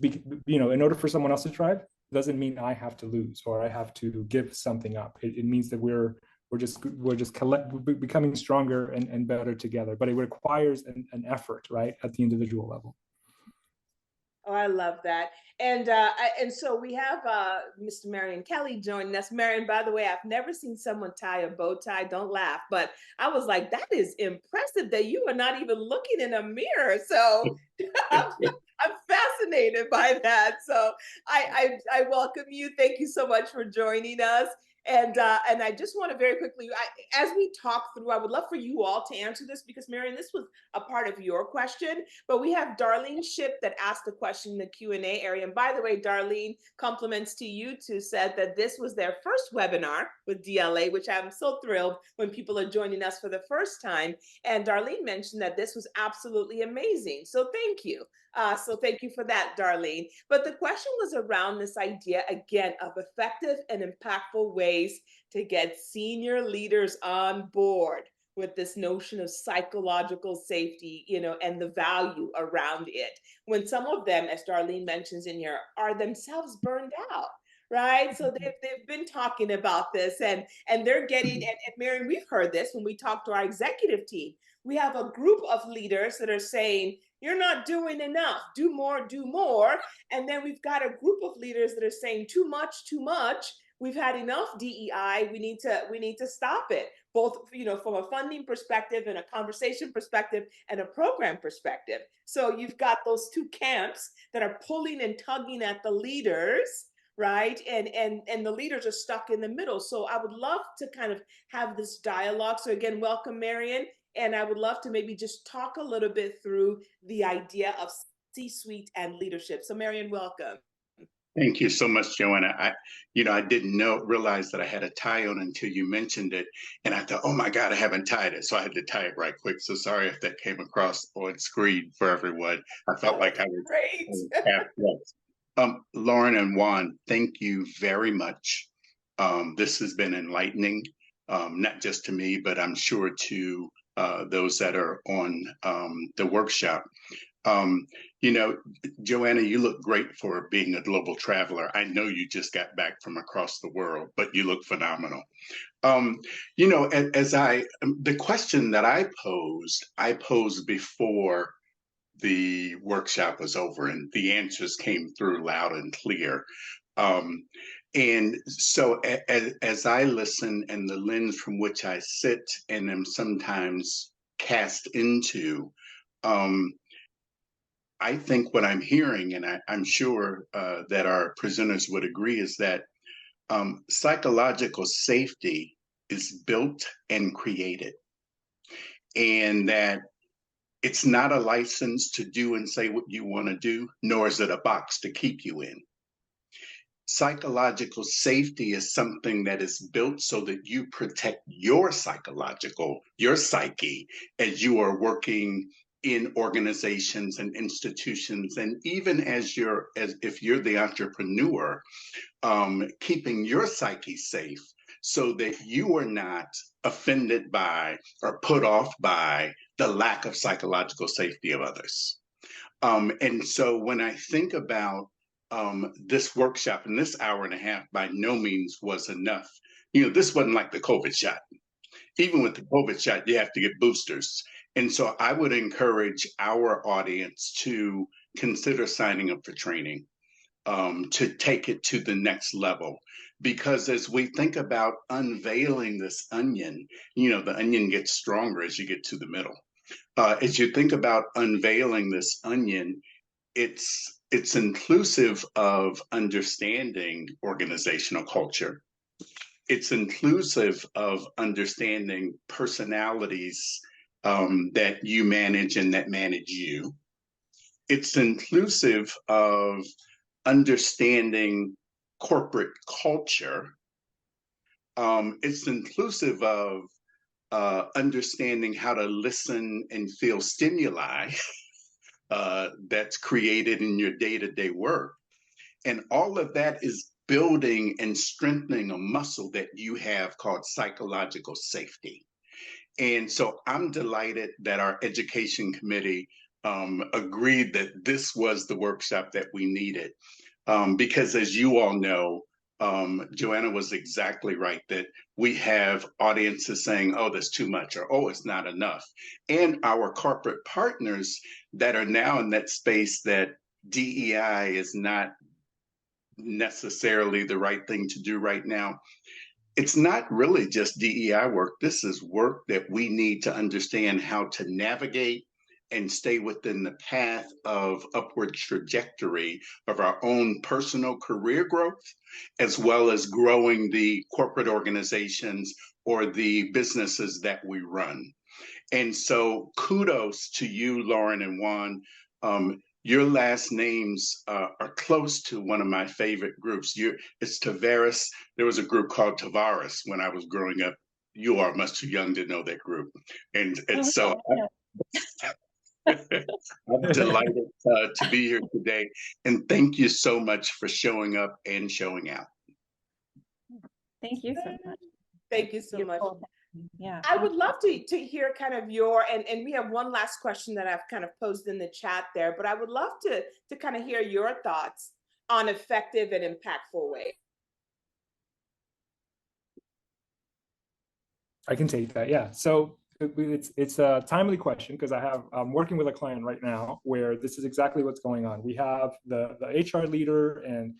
in order for someone else to thrive, doesn't mean I have to lose or I have to give something up. It means that we're becoming stronger and better together. But it requires an effort, right, at the individual level. Oh, I love that. And so we have Mr. Marion Kelly joining us. Marion, by the way, I've never seen someone tie a bow tie. Don't laugh, but I was like, that is impressive that you are not even looking in a mirror. So I'm fascinated by that. So I welcome you. Thank you so much for joining us. And I just want to very quickly, as we talk through, I would love for you all to answer this because Marion, this was a part of your question. But we have Darlene Ship that asked a question in the Q&A area. And by the way, Darlene, compliments to you too, said that this was their first webinar with DLA, which I'm so thrilled when people are joining us for the first time. And Darlene mentioned that this was absolutely amazing. So thank you. So thank you for that, Darlene. But the question was around this idea, again, of effective and impactful ways to get senior leaders on board with this notion of psychological safety, and the value around it. When some of them, as Darlene mentions in here, are themselves burned out. Right. So they've been talking about this and they're getting, and Marion, we've heard this when we talk to our executive team. We have a group of leaders that are saying, you're not doing enough, do more, do more. And then we've got a group of leaders that are saying too much, too much. We've had enough DEI. We need to stop it, both from a funding perspective and a conversation perspective and a program perspective. So you've got those two camps that are pulling and tugging at the leaders, right? And the leaders are stuck in the middle. So I would love to kind of have this dialogue. So again, welcome, Marion. And I would love to maybe just talk a little bit through the idea of C-suite and leadership. So Marion, welcome. Thank you so much, Joanna. I didn't realize that I had a tie on until you mentioned it. And I thought, oh my God, I haven't tied it. So I had to tie it right quick. So sorry if that came across on screen for everyone. I felt like I was great. Lauren and Juan, thank you very much. This has been enlightening, not just to me, but I'm sure to those that are on the workshop. Joanna, you look great for being a global traveler. I know you just got back from across the world, but you look phenomenal. The question that I posed before the workshop was over and the answers came through loud and clear. And so as I listen and the lens from which I sit and am sometimes cast into, I think what I'm hearing, and I'm sure that our presenters would agree, is that psychological safety is built and created, and that it's not a license to do and say what you want to do, nor is it a box to keep you in. Psychological safety is something that is built so that you protect your psyche as you are working in organizations and institutions, and even as if you're the entrepreneur, keeping your psyche safe so that you are not offended by or put off by the lack of psychological safety of others. And so when I think about this workshop, and this hour and a half by no means was enough. This wasn't like the COVID shot. Even with the COVID shot, you have to get boosters. And so I would encourage our audience to consider signing up for training, to take it to the next level. Because as we think about unveiling this onion, the onion gets stronger as you get to the middle. As you think about unveiling this onion, it's inclusive of understanding organizational culture. It's inclusive of understanding personalities that you manage and that manage you. It's inclusive of understanding corporate culture. It's inclusive of understanding how to listen and feel stimuli that's created in your day-to-day work. And all of that is building and strengthening a muscle that you have called psychological safety. And so I'm delighted that our education committee agreed that this was the workshop that we needed. Because as you all know, Joanna was exactly right that we have audiences saying, oh, that's too much, or oh, it's not enough. And our corporate partners that are now in that space that DEI is not necessarily the right thing to do right now. It's not really just DEI work. This is work that we need to understand how to navigate and stay within the path of upward trajectory of our own personal career growth, as well as growing the corporate organizations or the businesses that we run. And so kudos to you, Lauren and Juan. Your last names are close to one of my favorite groups. It's Tavares. There was a group called Tavares when I was growing up. You are much too young to know that group. And so I'm delighted to be here today. And thank you so much for showing up and showing out. Thank you so much. Thank you so much. Yeah. I would love to hear kind of your, and we have one last question that I've kind of posed in the chat there, but I would love to kind of hear your thoughts on effective and impactful ways. I can take that. Yeah. So it's a timely question because I'm working with a client right now where this is exactly what's going on. We have the HR leader and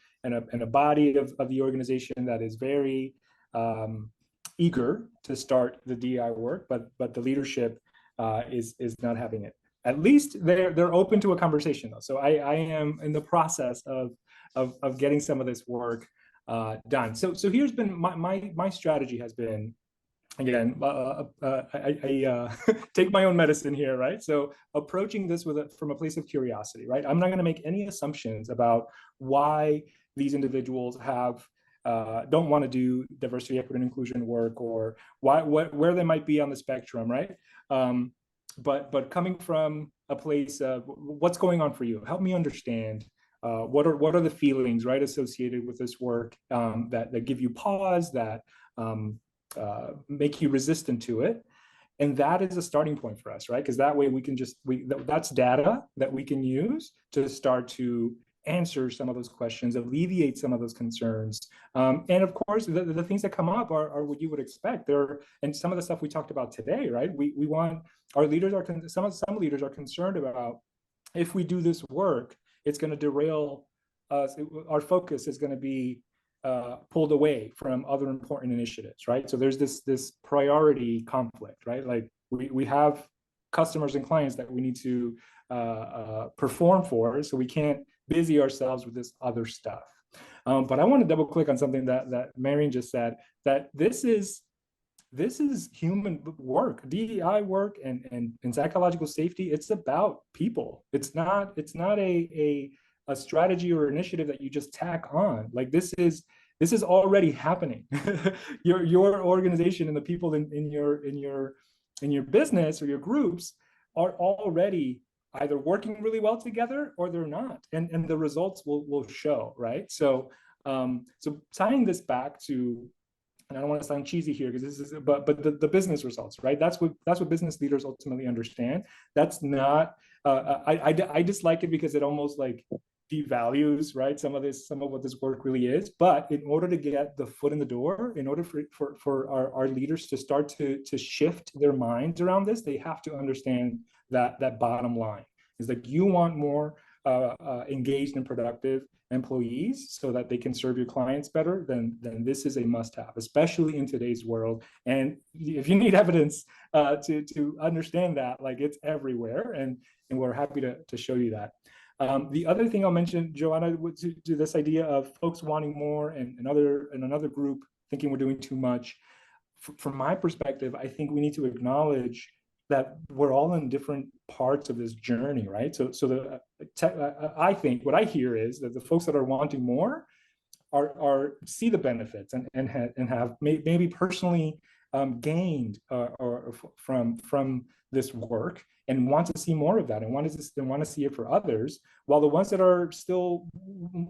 a body of the organization that is very eager to start the DEI work, but the leadership is not having it. At least they're open to a conversation though. So I am in the process of getting some of this work done. So here's been my strategy has been, again, I take my own medicine here, right? So approaching this from a place of curiosity, right? I'm not going to make any assumptions about why these individuals don't want to do diversity, equity, and inclusion work, or where they might be on the spectrum, right? But coming from a place of what's going on for you, help me understand what are the feelings, right, associated with this work that give you pause, that make you resistant to it. And that is a starting point for us, right? Because that way we can that's data that we can use to start to answer some of those questions, alleviate some of those concerns. And of course, the things that come up are what you would expect. And some of the stuff we talked about today, right? We want, our leaders some leaders are concerned about, if we do this work, it's going to derail us. Our focus is going to be pulled away from other important initiatives, right? So there's this priority conflict, right? Like we have customers and clients that we need to perform for, so we can't busy ourselves with this other stuff. But I want to double click on something that Marion just said, that this is human work, DEI work, and psychological safety. It's about people. It's not a strategy or initiative that you just tack on. Like this is already happening. your organization and the people in your business or your groups are already either working really well together or they're not, and the results will show, right? So tying this back to, and I don't want to sound cheesy here because this is, but the business results, right? That's what business leaders ultimately understand. That's not I dislike it because it almost like devalues, right, some of what this work really is. But in order to get the foot in the door, in order for our leaders to start to shift their minds around this, they have to understand that bottom line is like, you want more engaged and productive employees so that they can serve your clients better, then this is a must-have, especially in today's world. And if you need evidence to understand that, like, it's everywhere, and we're happy to show you that. The other thing I'll mention, Joanna, to this idea of folks wanting more and another group thinking we're doing too much. From my perspective, I think we need to acknowledge that we're all in different parts of this journey, right? So I think what I hear is that the folks that are wanting more are see the benefits and have maybe personally gained from this work and want to see more of that and want to see it for others, while the ones that are still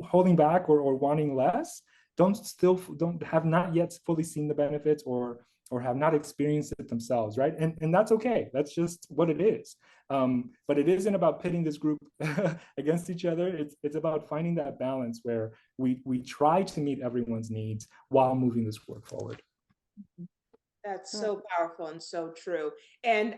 holding back or wanting less have not yet fully seen the benefits or have not experienced it themselves, right? And that's okay. That's just what it is. But it isn't about pitting this group against each other. It's about finding that balance where we try to meet everyone's needs while moving this work forward. That's Sure. so powerful and so true. And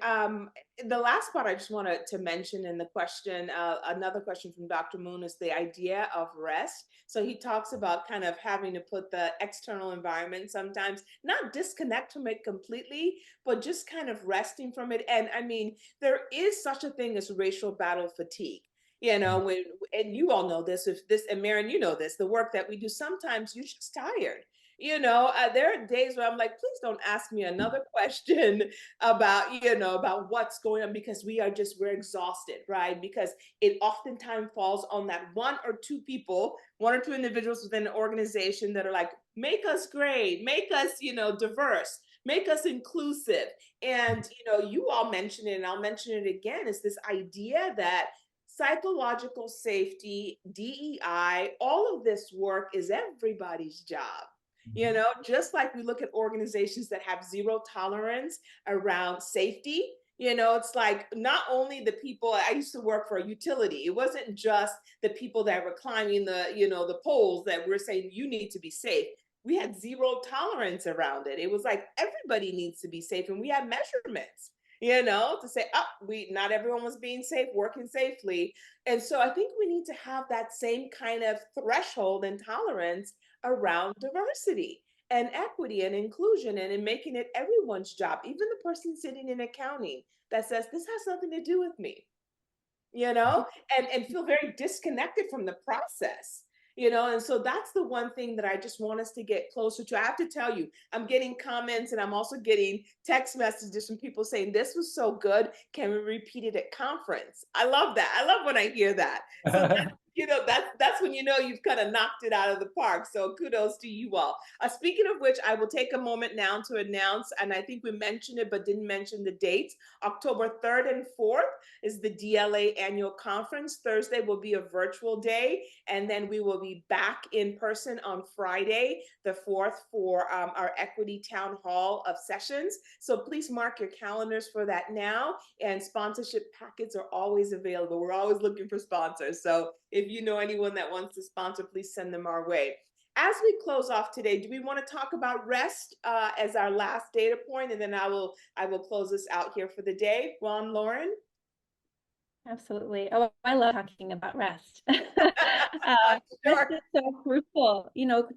the last part I just wanted to mention in the question, another question from Dr. Moon is the idea of rest. So he talks about kind of having to put the external environment sometimes, not disconnect from it completely, but just kind of resting from it. And I mean, there is such a thing as racial battle fatigue. You know, when, and you all know this, if this, and Maren, you know this, the work that we do, sometimes you're just tired. There are days where I'm like, please don't ask me another question about, about what's going on, because we're exhausted, right? Because it oftentimes falls on that one or two people, one or two individuals within an organization that are like, make us great, make us, diverse, make us inclusive. And, you all mentioned it, and I'll mention it again, is this idea that psychological safety, DEI, all of this work is everybody's job. Just like we look at organizations that have zero tolerance around safety, it's like not only the people. I used to work for a utility. It wasn't just the people that were climbing the poles that were saying you need to be safe. We had zero tolerance around it. It was like everybody needs to be safe, and we had measurements, to say, oh, not everyone was being safe, working safely. And so I think we need to have that same kind of threshold and tolerance around diversity and equity and inclusion, and in making it everyone's job, even the person sitting in accounting that says this has nothing to do with me, and feel very disconnected from the process. And so that's the one thing that I just want us to get closer to. I have to tell you, I'm getting comments, and I'm also getting text messages from people saying this was so good, can we repeat it at conference? I love that. I love when I hear that. So that's when you've kind of knocked it out of the park. So kudos to you all. Speaking of which, I will take a moment now to announce, and I think we mentioned it but didn't mention the dates. October 3rd and 4th is the DLA annual conference. Thursday will be a virtual day, and then we will be back in person on Friday, the 4th, for our equity town hall of sessions. So please mark your calendars for that now, and sponsorship packets are always available. We're always looking for sponsors. So if you know anyone that wants to sponsor, please send them our way. As we close off today, do we want to talk about rest as our last data point? And then I will close this out here for the day. Ron, Lauren? Absolutely. Oh, I love talking about rest. Sure. Rest is so crucial,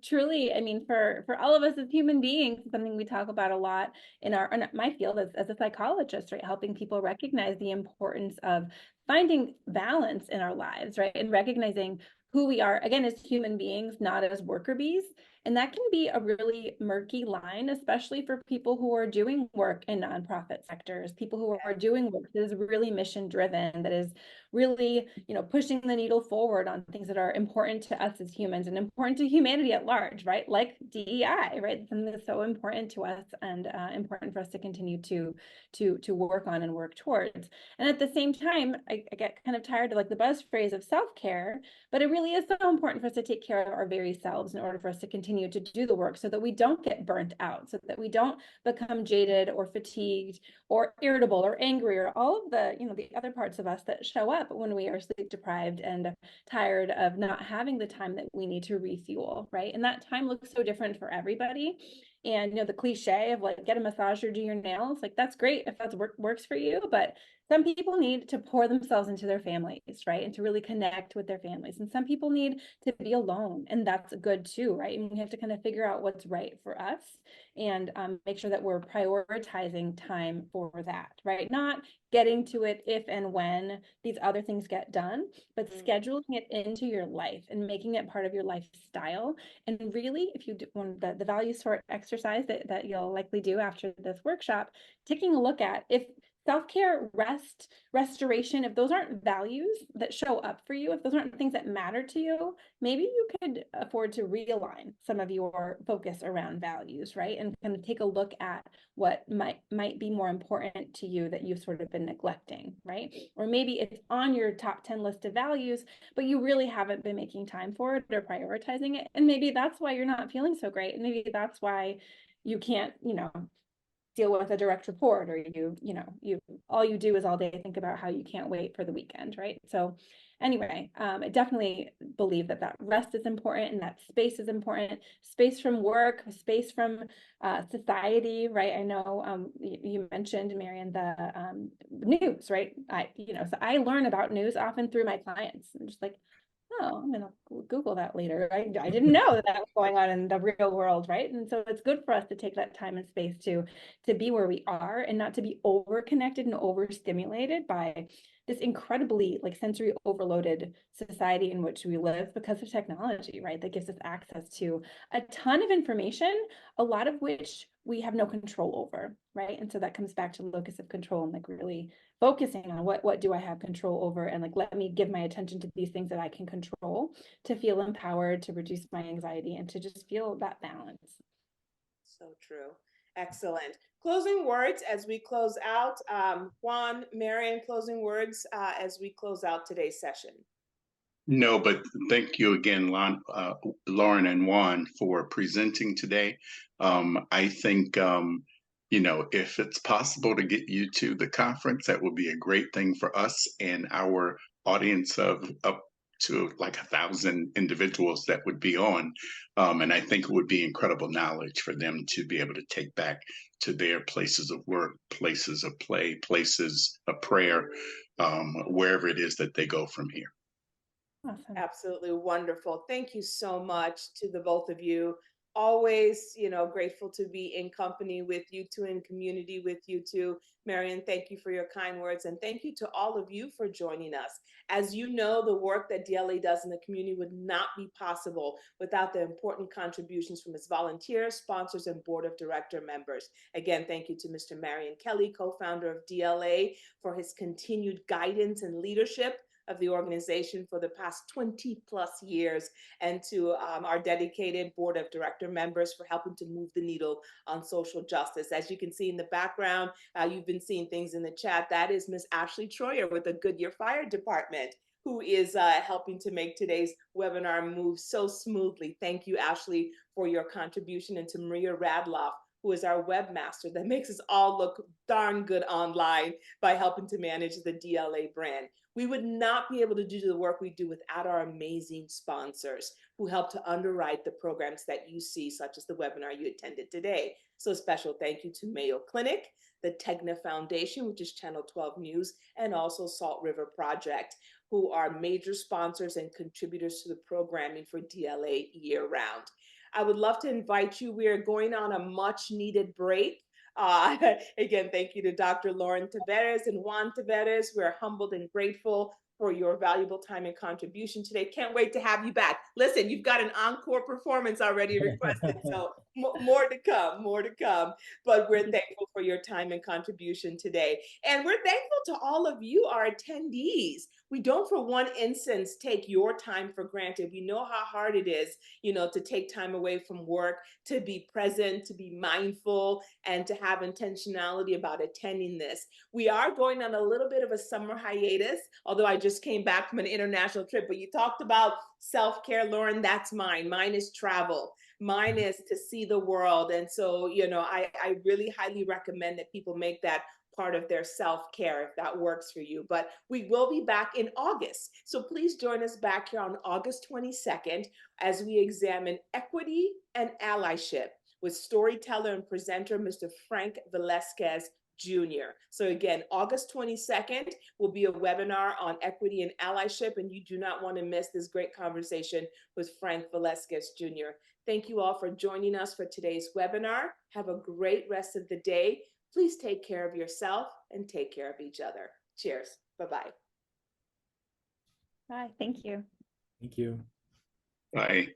truly. I mean, for all of us as human beings, something we talk about a lot in my field as a psychologist, right? Helping people recognize the importance of finding balance in our lives, right? And recognizing who we are, again, as human beings, not as worker bees. And that can be a really murky line, especially for people who are doing work in nonprofit sectors, people who are doing work that is really mission driven, that is really, pushing the needle forward on things that are important to us as humans and important to humanity at large, right? Like DEI, right? Something that's so important to us and important for us to continue to work on and work towards. And at the same time, I get kind of tired of like the buzz phrase of self-care, but it really is so important for us to take care of our very selves in order for us to continue to do the work so that we don't get burnt out, so that we don't become jaded or fatigued or irritable or angry or all of the, the other parts of us that show up when we are sleep deprived and tired of not having the time that we need to refuel, right? And that time looks so different for everybody. And the cliche of like get a massage or do your nails, like that's great if that's works for you, but some people need to pour themselves into their families, right? And to really connect with their families. And some people need to be alone, and that's good too, right? And we have to kind of figure out what's right for us and make sure that we're prioritizing time for that, right? Not getting to it if and when these other things get done, but scheduling it into your life and making it part of your lifestyle. And really, if you do want the value sort exercise that you'll likely do after this workshop, taking a look at if self-care, rest, restoration, if those aren't values that show up for you, if those aren't things that matter to you, maybe you could afford to realign some of your focus around values, right? And kind of take a look at what might be more important to you that you've sort of been neglecting, right? Or maybe it's on your top 10 list of values, but you really haven't been making time for it or prioritizing it. And maybe that's why you're not feeling so great. And maybe that's why you can't, deal with a direct report, or all you do is all day think about how you can't wait for the weekend, right? So anyway, I definitely believe that rest is important, and that space is important. Space from work, space from society, right? I know you mentioned, Marian, the news, right? So I learn about news often through my clients. I'm just like, oh, I'm gonna Google that later. I didn't know that was going on in the real world, right? And so it's good for us to take that time and space to be where we are, and not to be overconnected and overstimulated by this incredibly sensory overloaded society in which we live because of technology, right? That gives us access to a ton of information, a lot of which we have no control over, right? And so that comes back to locus of control, and really focusing on what do I have control over, and let me give my attention to these things that I can control to feel empowered, to reduce my anxiety, and to just feel that balance. So true. Excellent. Closing words as we close out. Juan, Marian, closing words as we close out today's session. No, but thank you again, Lauren and Juan, for presenting today. I think, if it's possible to get you to the conference, that would be a great thing for us and our audience of up to 1,000 individuals that would be on. And I think it would be incredible knowledge for them to be able to take back to their places of work, places of play, places of prayer, wherever it is that they go from here. Awesome. Absolutely wonderful. Thank you so much to the both of you. Always, grateful to be in company with you two, in community with you two. Marian, thank you for your kind words, and thank you to all of you for joining us. As you know, the work that DLA does in the community would not be possible without the important contributions from its volunteers, sponsors, and board of director members. Again, thank you to Mr. Marian Kelly, co-founder of DLA, for his continued guidance and leadership of the organization for the past 20 plus years, and to our dedicated board of director members for helping to move the needle on social justice. As you can see in the background, you've been seeing things in the chat. That is Miss Ashley Troyer with the Goodyear Fire Department, who is helping to make today's webinar move so smoothly. Thank you, Ashley, for your contribution, and to Maria Radloff, who is our webmaster that makes us all look darn good online by helping to manage the DLA brand. We would not be able to do the work we do without our amazing sponsors who help to underwrite the programs that you see, such as the webinar you attended today. So special thank you to Mayo Clinic, the Tegna Foundation, which is Channel 12 News, and also Salt River Project, who are major sponsors and contributors to the programming for DLA year-round. I would love to invite you. We are going on a much needed break. Again, thank you to Dr. Lauren Taveras and Juan Taveras. We're humbled and grateful for your valuable time and contribution today. Can't wait to have you back. Listen, you've got an encore performance already requested, so more to come, more to come. But we're thankful for your time and contribution today. And we're thankful to all of you, our attendees. We don't for one instance take your time for granted. We know how hard it is, to take time away from work, to be present, to be mindful, and to have intentionality about attending this. We are going on a little bit of a summer hiatus, although I just came back from an international trip. But you talked about self-care, Lauren. That's mine. Mine is travel. Mine is to see the world. And so, I really highly recommend that people make that part of their self-care if that works for you. But we will be back in August. So please join us back here on August 22nd as we examine equity and allyship with storyteller and presenter, Mr. Frank Velasquez Jr. So again, August 22nd will be a webinar on equity and allyship, and you do not want to miss this great conversation with Frank Velasquez Jr. Thank you all for joining us for today's webinar. Have a great rest of the day. Please take care of yourself and take care of each other. Cheers. Bye-bye. Bye. Thank you. Thank you. Bye.